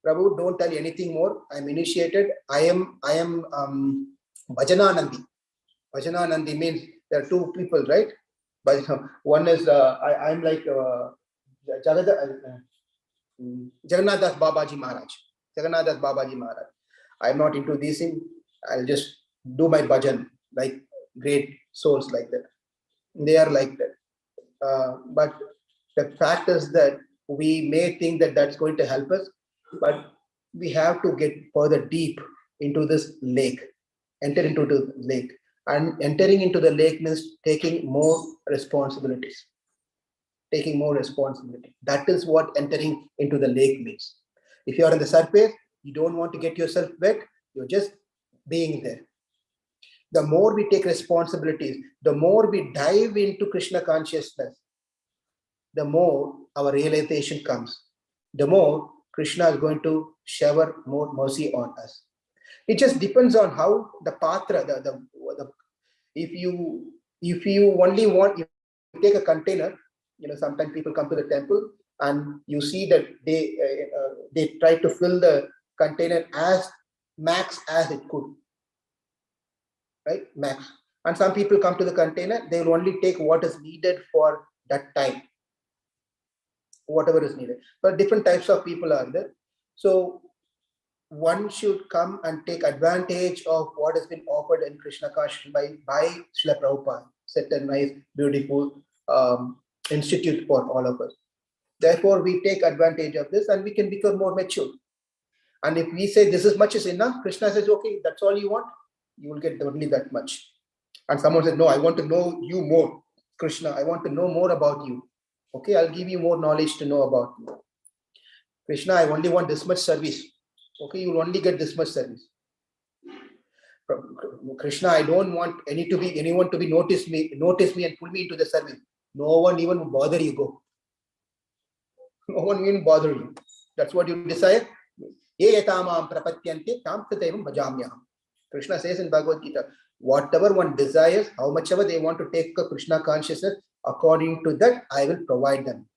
Prabhu, don't tell anything more. I'm initiated. I am Bhajananandi. Bhajananandi means there are two people, right? But one is I'm like Jagannath Das Babaji Maharaj. I'm not into these things. I'll just do my bhajan, like great souls like that. They are like that. But the fact is that we may think that that's going to help us, but we have to get further deep into this lake, enter into the lake. And entering into the lake means taking more responsibilities. That is what entering into the lake means. If you are on the surface, you don't want to get yourself wet, you're just being there. The more we take responsibilities, the more we dive into Krishna consciousness, the more our realization comes. The more Krishna is going to shower more mercy on us. It just depends on how the patra, if you only want, you take a container, sometimes people come to the temple and you see that they try to fill the container as max as it could, right? Max. And some people come to the container, they will only take what is needed for that time, whatever is needed. But different types of people are there. So one should come and take advantage of what has been offered in Krishna consciousness by Srila Prabhupada, set a nice, beautiful institute for all of us. Therefore, we take advantage of this and we can become more mature. And if we say this is much is enough, Krishna says, okay, that's all you want, you will get only that much. And someone says, no, I want to know you more. Krishna, I want to know more about you. Okay, I'll give you more knowledge to know about you. Krishna, I only want this much service. Okay, you will only get this much service. Krishna, I don't want anyone to be notice me and pull me into the service. No one even will bother you. Go. No one even bother you. That's what you desire. Krishna says in Bhagavad Gita, whatever one desires, how much ever they want to take a Krishna consciousness, according to that, I will provide them.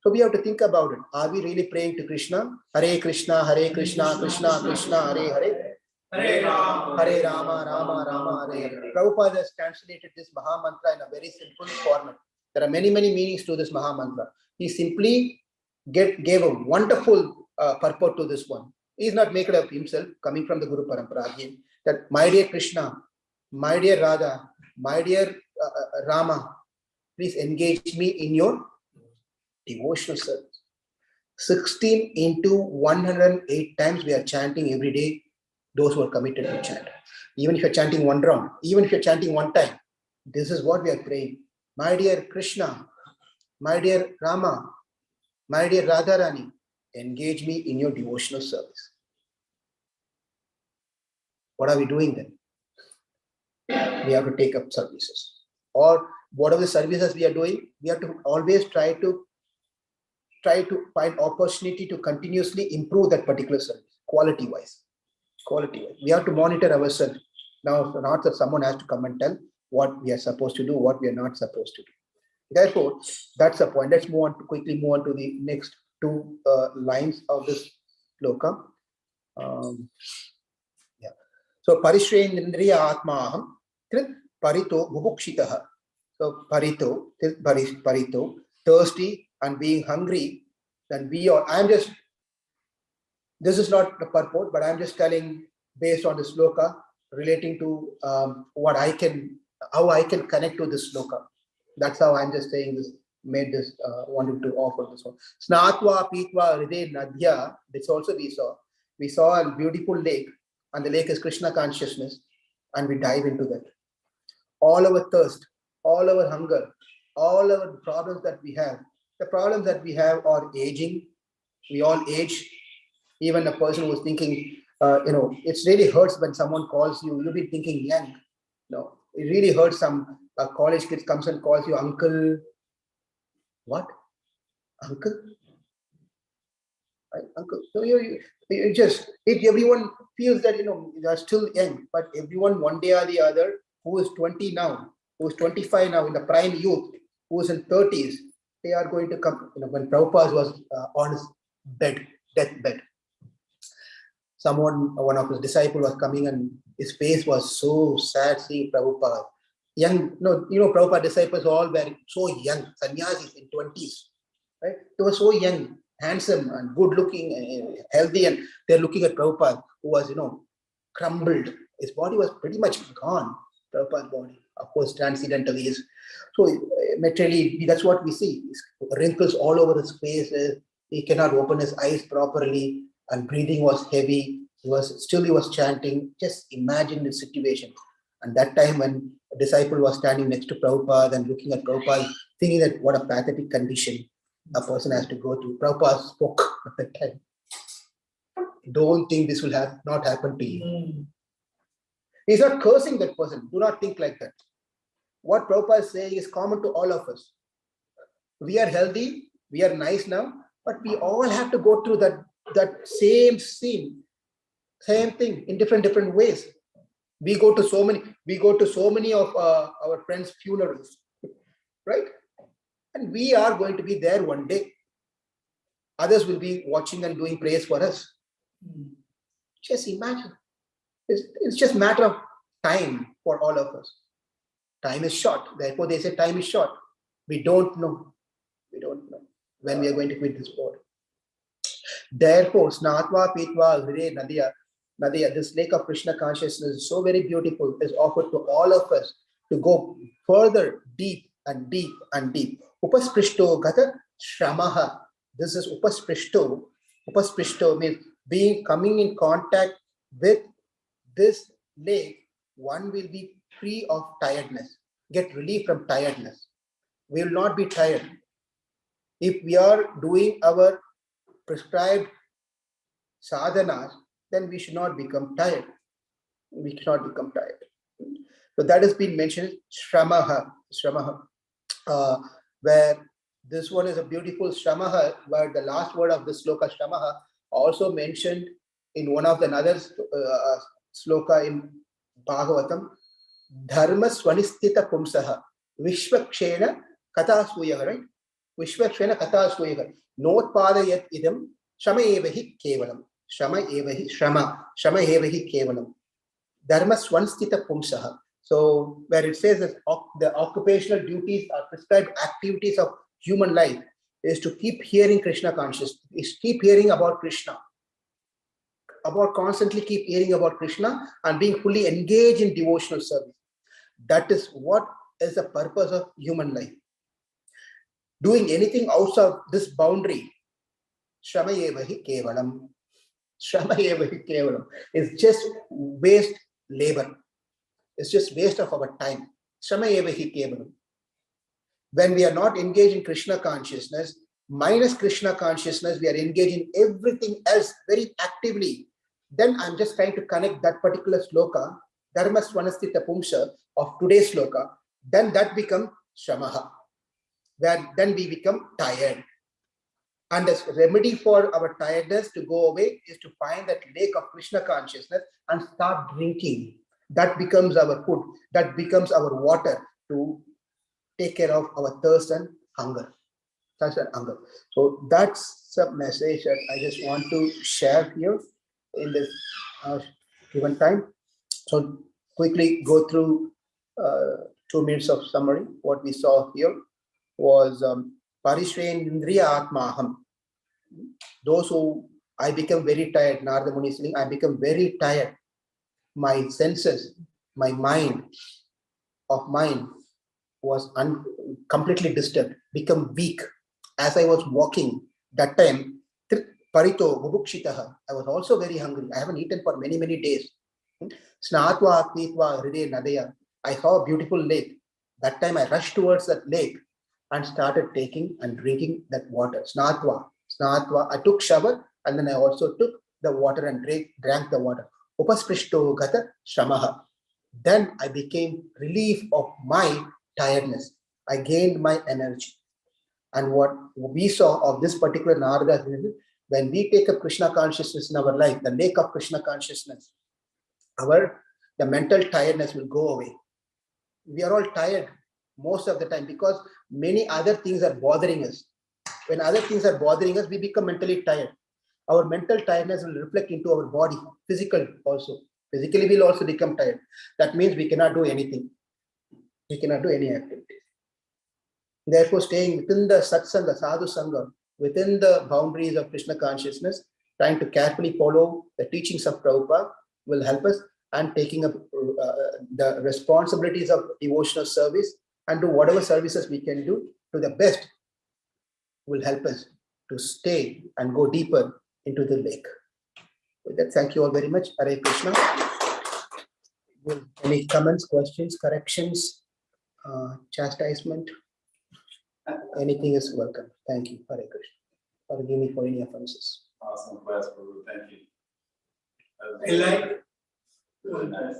So we have to think about it. Are we really praying to Krishna? Hare Krishna, Krishna Krishna, Hare Hare. Hare Rama, Rama Rama, Hare Hare. Prabhupada has translated this Maha Mantra in a very simple format. There are many meanings to this Maha Mantra. He simply gave a wonderful purport to this one. He is not making it up himself, coming from the Guru Parampara again, that my dear Krishna, my dear Radha, my dear Rama, please engage me in your devotional service. 16 into 108 times we are chanting every day, those who are committed to chant. Even if you're chanting one round, even if you're chanting one time, this is what we are praying. My dear Krishna, my dear Rama, my dear Radharani, engage me in your devotional service. What are we doing then? We have to take up services. Or whatever the services we are doing, we have to always try to find opportunity to continuously improve that particular service, quality-wise. We have to monitor ourselves. Now, not that someone has to come and tell what we are supposed to do, what we are not supposed to do. Therefore, that's the point. Let's quickly move on to the next two lines of this sloka. So, Parishrendriya Atmaham Trit Parito Bubukshitaha. So, Parito, thirsty and being hungry, then this is not the purport, but I'm just telling based on the sloka relating to how I can connect to this sloka. That's how I'm just saying this, wanted to offer this one. Snatva Pitva Hriday Nadhya, this also we saw. We saw a beautiful lake, and the lake is Krishna consciousness, and we dive into that. All our thirst, all our hunger, all our problems that we have, the problems that we have are aging. We all age. Even a person who is thinking, it really hurts when someone calls you, you'll be thinking young. No, it really hurts some college kid comes and calls you uncle. What? Uncle? Right? Uncle. So if everyone feels that, you are still young, but everyone one day or the other who is 20 now, who is 25 now in the prime youth, who is in 30s, they are going to come. When Prabhupada was on his deathbed, one of his disciples was coming and his face was so sad seeing Prabhupada. Prabhupada disciples all were so young, sannyasis in 20s, right? They were so young, handsome and good looking, healthy, and they're looking at Prabhupada, who was, crumbled. His body was pretty much gone, Prabhupada's body. Of course, transcendental is. So materially, that's what we see. Wrinkles all over his face. He cannot open his eyes properly, and breathing was heavy. He was chanting. Just imagine the situation. And that time when a disciple was standing next to Prabhupada and looking at Prabhupada, thinking that what a pathetic condition a person has to go through. Prabhupada spoke at that time. Don't think this will not happen to you. He's not cursing that person. Do not think like that. What Prabhupada is saying is common to all of us. We are healthy, we are nice now, but we all have to go through that same scene, same thing in different ways. We go to so many of our friends' funerals, right? And we are going to be there one day. Others will be watching and doing prayers for us. Just imagine. It's just a matter of time for all of us. Time is short. Therefore, they say time is short. We don't know. When we are going to quit this world. Therefore, Snatva Pitva Hriday Nadya, this lake of Krishna consciousness is so very beautiful. It is offered to all of us to go further, deep and deep and deep. Upasprishto Gata Shramaha. This is Upasprishto. Upasprishto means coming in contact with this lake, one will be free of tiredness, get relief from tiredness. We will not be tired. If we are doing our prescribed sadhanas, then we should not become tired. We cannot become tired. So that has been mentioned, Shramaha, where this one is a beautiful Shramaha, where the last word of this sloka, Shramaha, also mentioned in one of the another sloka in Bhagavatam, Dharma Swanistita Pumsaha, Vishwakshena Katasuyah, right? Vishwakshena Katasuyah, Notpada Yat Idam, Shama Evahi Kevalam, Shama Evahi Kevalam, Dharma Swanstita Pumsaha. So where it says that the occupational duties or prescribed activities of human life is to keep hearing Krishna consciousness, is keep hearing about Krishna, about constantly keep hearing about Krishna and being fully engaged in devotional service. That is what is the purpose of human life. Doing anything outside this boundary, Shrama evahi kevalam. Shrama evahi kevalam is just waste labor. It's just waste of our time. Shrama evahi kevalam. When we are not engaged in Krishna consciousness, minus Krishna consciousness, we are engaged in everything else very actively. Then I'm just trying to connect that particular sloka, Dharma Swanastita Pumsa of today's sloka, then that becomes Shramaha. Then we become tired. And the remedy for our tiredness to go away is to find that lake of Krishna consciousness and start drinking. That becomes our food. That becomes our water to take care of our thirst and hunger. Thirst and hunger. So that's a message that I just want to share here in this given time. So quickly go through 2 minutes of summary. What we saw here was Parishrenindriya Atmaham. Those who I become very tired, Narada Muni is saying, I become very tired. My senses, my mind was completely disturbed, become weak. As I was walking, that time, Parito Bubukshitaha, I was also very hungry. I haven't eaten for many, many days. Snatva Aknitva Hriday Nadaya. I saw a beautiful lake. That time I rushed towards that lake and started taking and drinking that water. Snatva. I took shower and then I also took the water and drank the water. Upasprishto Gata Shramaha. Then I became relief of my tiredness. I gained my energy. And what we saw of this particular Narada, when we take up Krishna consciousness in our life, the lake of Krishna consciousness, the mental tiredness will go away. We are all tired most of the time because many other things are bothering us. When other things are bothering us, we become mentally tired. Our mental tiredness will reflect into our body, physical also. Physically, we'll also become tired. That means we cannot do anything. We cannot do any activity. Therefore, staying within the satsanga, sadhu sangha, within the boundaries of Krishna consciousness, trying to carefully follow the teachings of Prabhupada will help us, and taking up the responsibilities of devotional service and do whatever services we can do to the best will help us to stay and go deeper into the lake. With that, thank you all very much. Hare Krishna. Any comments, questions, corrections, chastisement? Anything is welcome. Thank you. Hare Krishna. Forgive me for any offenses. Awesome class, Prabhu. Thank you. I like. Really nice.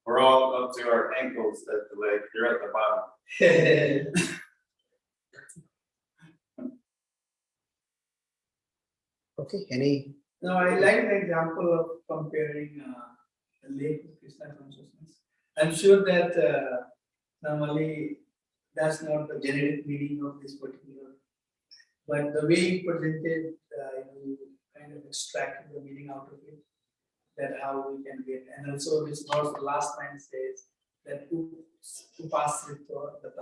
We're all up to our ankles at the lake. You're at the bottom. Okay. Any? No, I like the example of comparing the lake with Krishna consciousness. I'm sure that normally that's not the generic meaning of this particular, but the way you presented, you kind of extracted the meaning out of it. That how we can get, and also this verse, the last line says that to pass it or the.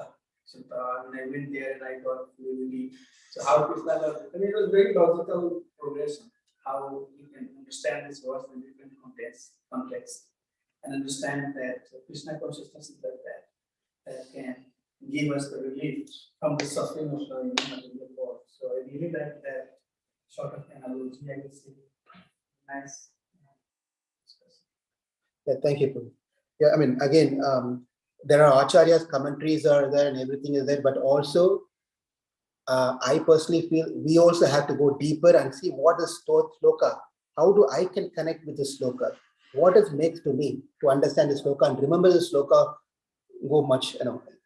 So when I went there and I got really, so how Krishna got, I mean, it was very logical progression, how you can understand this verse in different context, and understand that Krishna consciousness is like that can give us the relief from the suffering of the material world. So I really like that sort of analogy, I would say. Nice. Yeah, thank you, Prabhu. Yeah, I mean, again, there are acharyas, commentaries are there, and everything is there. But also, I personally feel we also have to go deeper and see what is sloka. How do I can connect with the sloka? What it makes to me to understand the sloka and remember the sloka? Go much,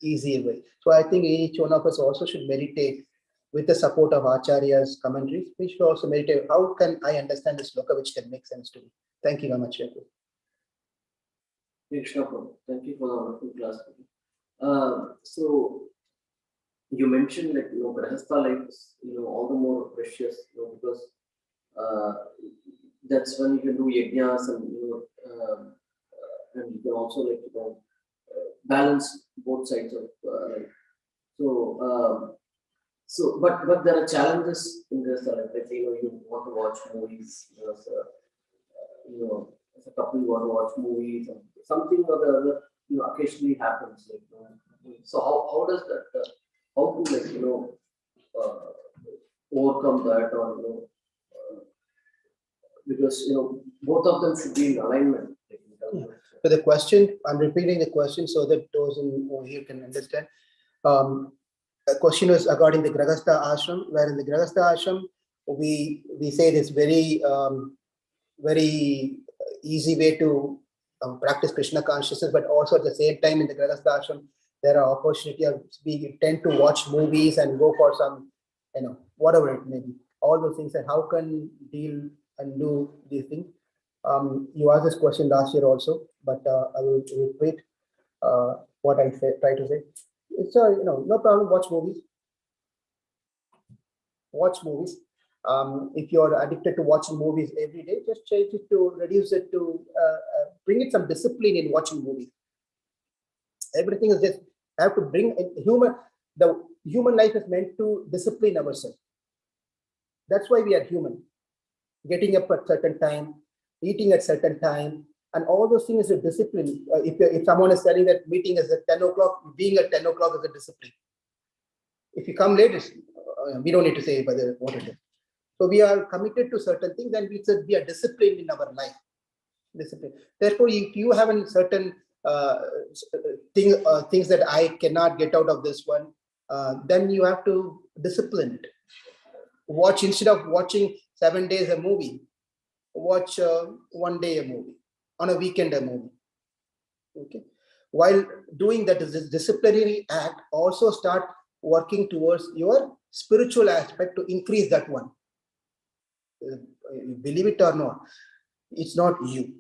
easier way. So I think each one of us also should meditate with the support of acharyas, commentaries. We should also meditate. How can I understand the sloka which can make sense to me? Thank you very much, Jaku. Thank you for the wonderful class. So you mentioned like Grahastha life is all the more precious because that's when you can do yajnas and and you can also balance both sides of life. But there are challenges in this. Let's say you want to watch movies. As a couple you want to watch movies, and something or the other occasionally happens. So how does that how to overcome that, or because both of them should be in alignment. So the question, I'm repeating the question so that those over here can understand. The question was regarding the Grahastha ashram, where in the Grahastha ashram we say this very very easy way to practice Krishna consciousness, but also at the same time in the Grahastha ashram there are opportunities. We tend to watch movies and go for some whatever it may be, all those things, and how can deal and do these things. You asked this question last year also, but I will repeat what I try to say. It's no problem. Watch movies. Watch movies. If you're addicted to watching movies every day, just change it to reduce it to bring it some discipline in watching movies. Everything is just have to bring the human life is meant to discipline ourselves. That's why we are human. Getting up at certain time, eating at certain time, and all those things is a discipline. If someone is telling that meeting is at 10 o'clock, being at 10 o'clock is a discipline. If you come late, we don't need to say what it is. So we are committed to certain things, and we are disciplined in our life. Discipline. Therefore, if you have a certain things that I cannot get out of this one, then you have to discipline it. Watch, instead of watching 7 days a movie, watch 1 day a movie, on a weekend a movie. Okay. While doing that disciplinary act, also start working towards your spiritual aspect to increase that one. Believe it or not, it's not you,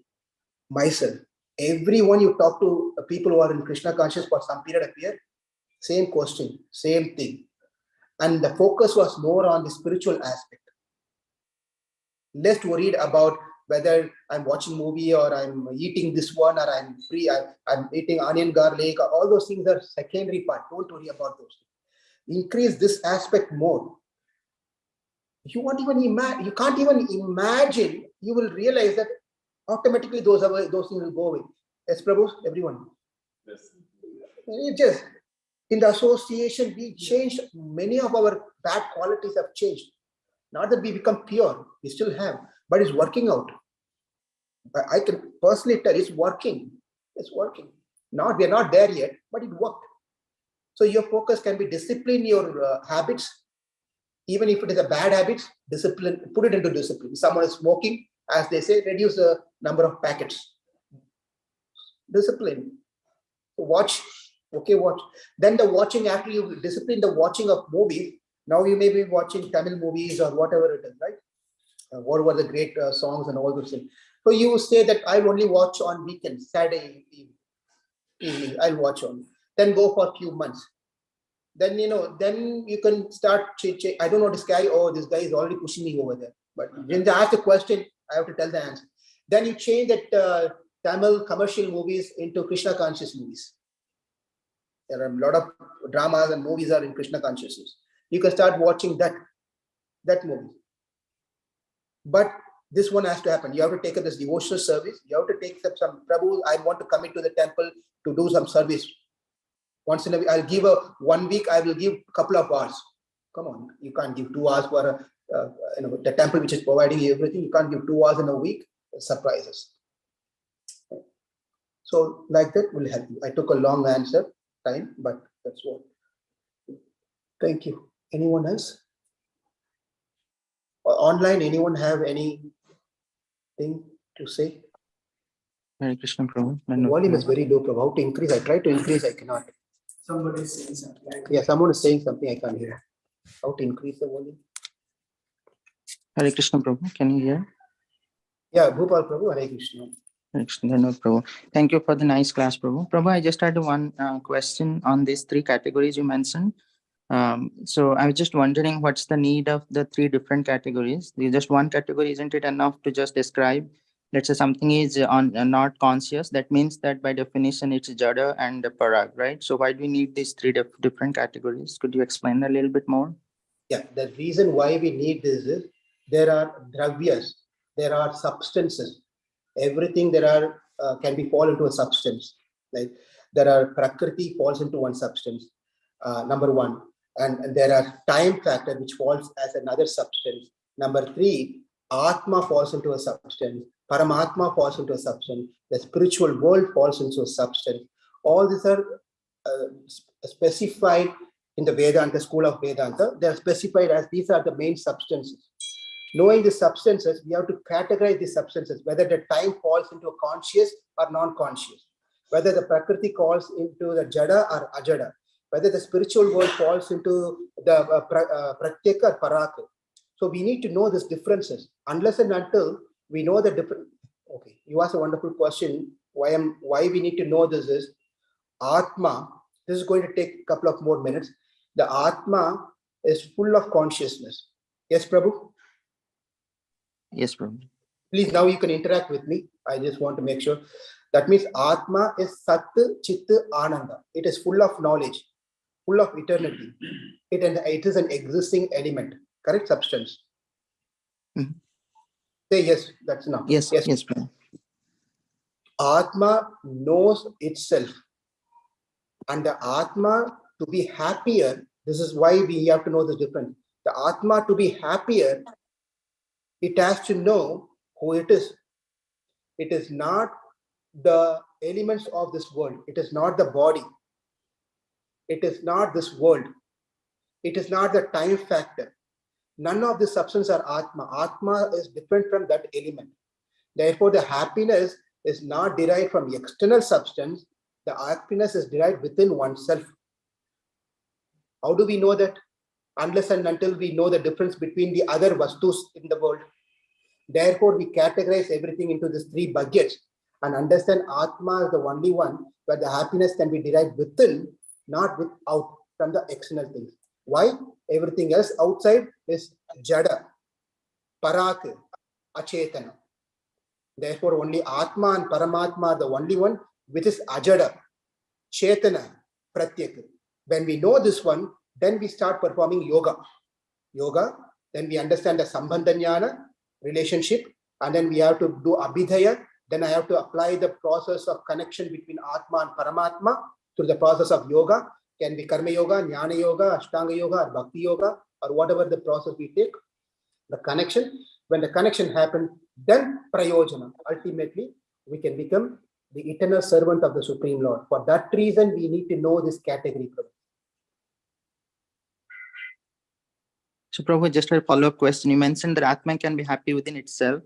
myself. Everyone you talk to, people who are in Krishna conscious for some period of year, same question, same thing. And the focus was more on the spiritual aspect. Less worried about whether I'm watching movie or I'm eating this one or I'm eating onion garlic. All those things are secondary part. Don't worry about those things. Increase this aspect more. You can't even imagine. You will realize that automatically those things will go away. Yes, Prabhu, everyone. Yes. It just in the association we changed. Many of our bad qualities have changed. Not that we become pure, we still have, but it's working out. I can personally tell it's working. It's working. We are not there yet, but it worked. So your focus can be discipline your habits. Even if it is a bad habit, discipline, put it into discipline. If someone is smoking, as they say, reduce the number of packets. Discipline. Watch. Okay, watch. Then the watching, after you discipline the watching of movies, now you may be watching Tamil movies or whatever it is, right? What were the great songs and all those things. So you say that I'll only watch on weekends, Saturday evening, I'll watch on. Then go for a few months. Then you can start. I don't know this guy. Oh, this guy is already pushing me over there. But when they ask the question, I have to tell the answer. Then you change that Tamil commercial movies into Krishna conscious movies. There are a lot of dramas and movies are in Krishna consciousness. You can start watching that movie. But this one has to happen. You have to take up this devotional service. You have to take up some Prabhu. I want to commit to the temple to do some service. Once in a week, I'll give 1 week. I will give a couple of hours. Come on, you can't give 2 hours for the temple which is providing you everything. You can't give 2 hours in a week. Surprises. So like that will help you. I took a long time, but that's what. Thank you. Anyone else? Online, anyone have anything to say? Hare Krishna, Prabhu. The volume is very low, Prabhu. How to increase? I try to increase, I cannot. Somebody is saying something. Yeah, someone is saying something, I can't hear. How to increase the volume? Hare Krishna, Prabhu. Can you hear? Yeah, Bhupal Prabhu, Hare Krishna. Hare Krishna, Prabhu. Thank you for the nice class, Prabhu. Prabhu, I just had one question on these 3 categories you mentioned. So I was just wondering what's the need of the 3 different categories? Just one category, isn't it enough to just describe let's say something is not conscious, that means that by definition it's jada and parag, right? So why do we need these three different categories? Could you explain a little bit more? Yeah, the reason why we need this is there are dravyas, there are substances. Everything there are can be fall into a substance. Like there are prakriti falls into one substance, number one, and there are time factor which falls as another substance. Number three, atma falls into a substance, paramatma falls into a substance, the spiritual world falls into a substance. All these are specified in the Vedanta, school of Vedanta. They are specified as these are the main substances. Knowing the substances, we have to categorize the substances, whether the time falls into a conscious or non-conscious, whether the prakriti falls into the jada or ajada, whether the spiritual world falls into the pratyeka or paraka. So we need to know these differences. Unless and until we know the difference. Okay, you asked a wonderful question. Why we need to know this is Atma. This is going to take a couple of more minutes. The Atma is full of consciousness. Yes, Prabhu? Yes, Prabhu. Please, now you can interact with me. I just want to make sure. That means Atma is Sat, Chit, Ananda. It is full of knowledge, full of eternity. It is an existing element, correct? Substance. Mhm. Say yes, that's enough. Yes, yes, Prabhu. Atma knows itself. And the Atma to be happier, this is why we have to know the difference. The Atma to be happier, it has to know who it is. It is not the elements of this world. It is not the body. It is not this world. It is not the time factor. None of the substances are Atma. Atma is different from that element. Therefore, the happiness is not derived from external substance. The happiness is derived within oneself. How do we know that? Unless and until we know the difference between the other vastus in the world. Therefore, we categorize everything into these three buckets and understand Atma is the only one where the happiness can be derived within, not without from the external things. Why? Everything else outside is jada, paraka, achetana. Therefore, only Atma and Paramatma are the only one which is ajada, chetana, pratyeka. When we know this one, then we start performing yoga. Yoga, then we understand the sambandha relationship, and then we have to do abhidhaya. Then I have to apply the process of connection between Atma and Paramatma through the process of yoga. Can be karma yoga, jnana yoga, ashtanga yoga, or bhakti yoga, or whatever the process we take. The connection, when the connection happens, then prayojana. Ultimately, we can become the eternal servant of the Supreme Lord. For that reason, we need to know this category. So, Prabhu, just a follow-up question. You mentioned that Atma can be happy within itself,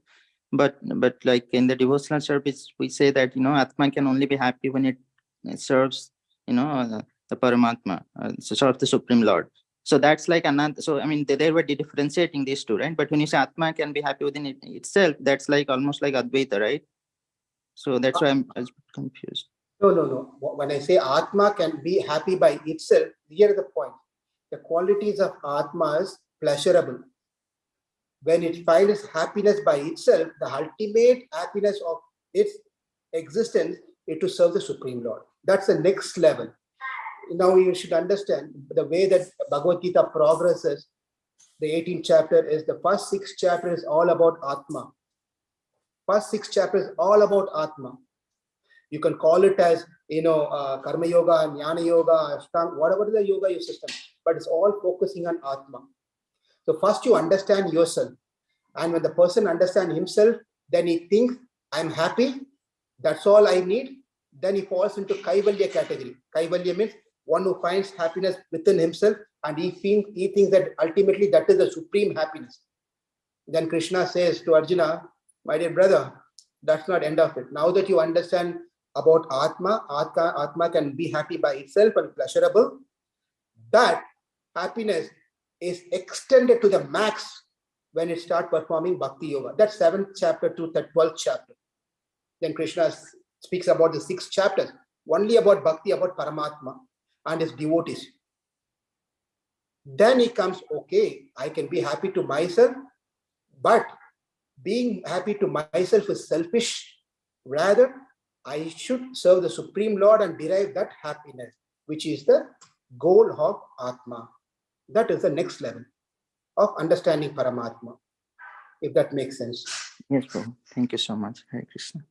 but like in the devotional service, we say that Atma can only be happy when it serves the Paramatma, so serves the Supreme Lord. So that's like another. So I mean, they were differentiating these two, right? But when you say Atma can be happy within itself, that's like almost like Advaita, right? So that's why I was confused. No. When I say Atma can be happy by itself, here is the point. The qualities of Atma is pleasurable. When it finds happiness by itself, the ultimate happiness of its existence is to serve the Supreme Lord. That's the next level. Now you should understand the way that Bhagavad Gita progresses. The 18th chapter is the first 6 chapters all about Atma. First 6 chapters all about Atma. You can call it as karma yoga, jnana yoga, ashtanga, whatever the yoga you system, but it's all focusing on Atma. So first you understand yourself, and when the person understands himself, then he thinks, I'm happy, that's all I need. Then he falls into Kaivalya category. Kaivalya means one who finds happiness within himself, and he thinks that ultimately that is the supreme happiness. Then Krishna says to Arjuna, my dear brother, that's not end of it. Now that you understand about Atma can be happy by itself and pleasurable. That happiness is extended to the max when it starts performing Bhakti Yoga. That's 7th chapter to the 12th chapter. Then Krishna speaks about the 6 chapters, only about Bhakti, about Paramatma and his devotees. Then he comes, okay, I can be happy to myself, but being happy to myself is selfish. Rather, I should serve the Supreme Lord and derive that happiness, which is the goal of Atma. That is the next level of understanding Paramatma, if that makes sense. Yes, Prabhu. Thank you so much. Hare Krishna.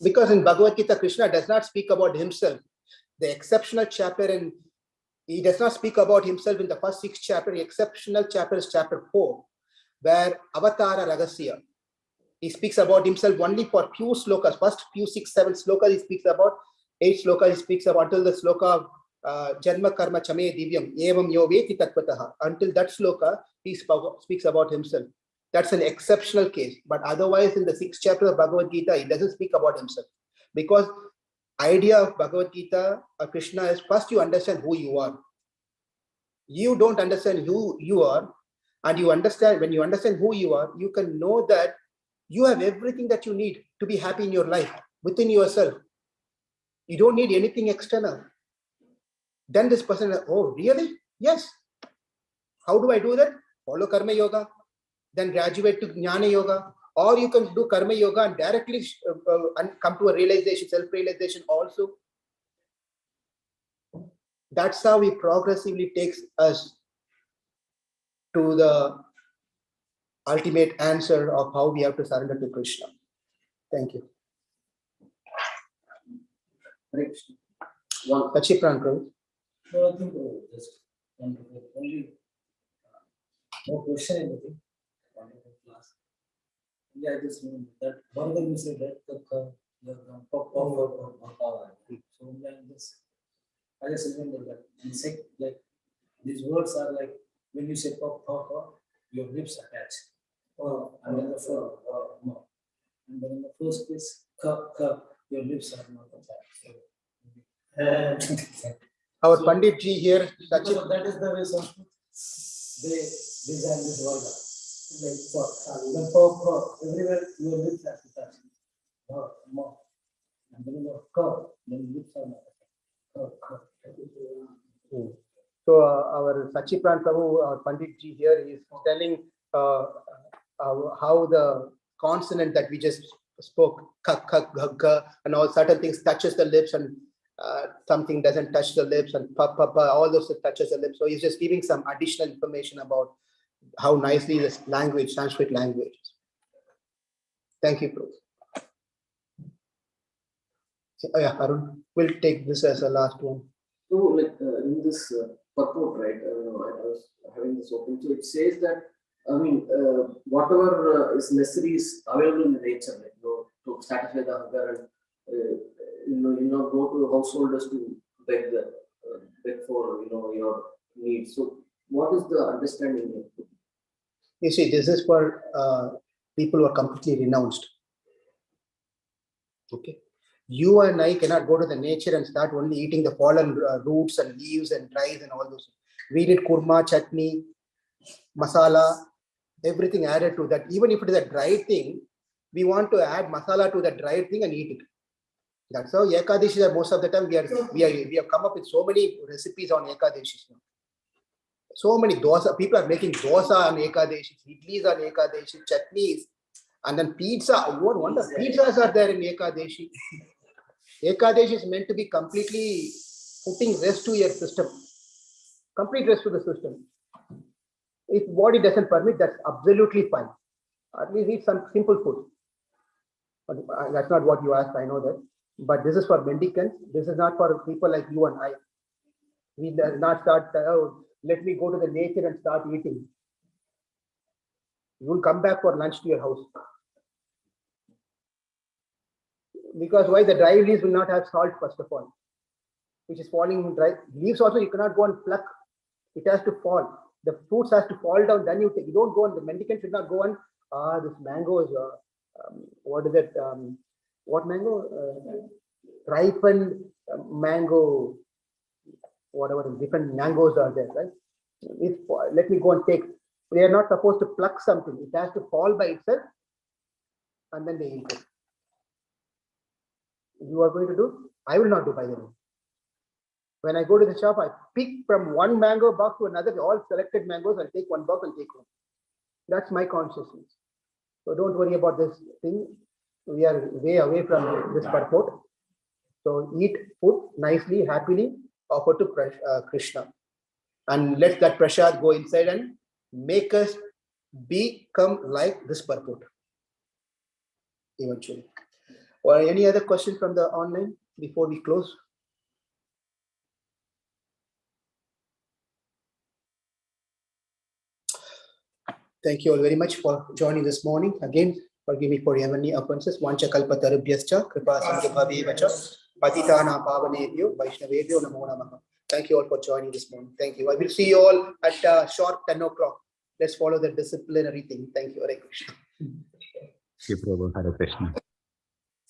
Because in Bhagavad Gita, Krishna does not speak about himself. The exceptional chapter, and he does not speak about himself in the first 6 chapters. The exceptional chapter is chapter 4, where Avatara Ragasya. He speaks about himself only for few slokas. First few 6, 7 slokas, he speaks about 8 slokas. He speaks about until the sloka Janma Karma Chame Divyam Evam Yo Veti Tattvataha. Until that sloka, he speaks about himself. That's an exceptional case. But otherwise, in the 6th chapter of Bhagavad Gita, he doesn't speak about himself. Because idea of Bhagavad Gita or Krishna is first you understand who you are. You don't understand who you are, and you understand, when you understand who you are, you can know that you have everything that you need to be happy in your life within yourself. You don't need anything external. Then this person, oh, really? Yes. How do I do that? Follow Karma Yoga, then graduate to Jnana Yoga, or you can do Karma Yoga and directly come to a realization, self-realization also. That's how it progressively takes us to the ultimate answer of how we have to surrender to Krishna. Thank you. Hare Krishna. One Kachipran Prabhu. No, I think just wonderful. Only no question in the thing. Wonderful class. Yeah, I just remember that one of them you said that so I just remember that. And second, like these words are like when you say pop, your lips attach. And then the first, no. And then in the first case, your lips are not attached. Our So- Pandit ji here, Because Sachit, of that is the way Sanskrit they design this word. Like for everywhere your lips have to touch. Mouth. And then you go, then lips are not attached. so our Sachipran Prabhu, our Pandit ji here is telling how the consonant that we just spoke, kak, kak, gag, ga, and all certain things touches the lips, and something doesn't touch the lips, and pa, pa, pa, all those touches the lips. So he's just giving some additional information about how nicely this language, Sanskrit language is. Thank you, Prabhu. Yeah, Arun, we'll take this as a last one. So, like in this purport, right? I was having this open. So it says that whatever is necessary is available in nature, like to satisfy the hunger, and you know, go to householders to beg for your needs. So, what is the understanding here? You see, this is for people who are completely renounced. Okay. You and I cannot go to the nature and start only eating the fallen roots and leaves and dries and all those. We did kurma, chutney, masala, everything added to that. Even if it is a dry thing, we want to add masala to the dry thing and eat it. That's how Ekadashis, most of the time we have come up with so many recipes on Ekadashis now. So many dosa, people are making dosa on Ekadashis, idlis on Ekadashis, chutneys, and then pizza. You won't wonder, pizzas are there in Ekadashi. Ekadashi is meant to be completely putting rest to your system, complete rest to the system. If body doesn't permit, that's absolutely fine. At least eat some simple food. But that's not what you asked, I know that. But this is for mendicants. This is not for people like you and I. We does not start, let me go to the nature and start eating. You will come back for lunch to your house. Because why? The dry leaves will not have salt, first of all, which is falling in dry leaves. Also, you cannot go and pluck. It has to fall. The fruits has to fall down. Then you take. You don't go on. The mendicant should not go on. This mango is what is it? What mango? Ripened mango. Whatever different mangoes are there, right? If let me go and take. They are not supposed to pluck something. It has to fall by itself, and then they eat it. You are going to do? I will not do, by the way. When I go to the shop, I pick from one mango box to another, all selected mangoes. I'll take one box and take home. That's my consciousness. So don't worry about this thing. We are way away from this purport. So eat food nicely, happily, offer to Krishna. And let that prasad go inside and make us become like this purport eventually. Or any other question from the online before we close? Thank you all very much for joining this morning. Again, forgive me for any offenses. Vancha kalpatarubhyascha kripa sindhubhavevacha patitana pavanebhyo vaishnavebhyo namo namaha. Thank you all for joining this morning. Thank you. I will see you all at sharp 10 o'clock. Let's follow the disciplinary thing. Thank you. Hare Krishna. Thank you, Prabhu. Hare Krishna.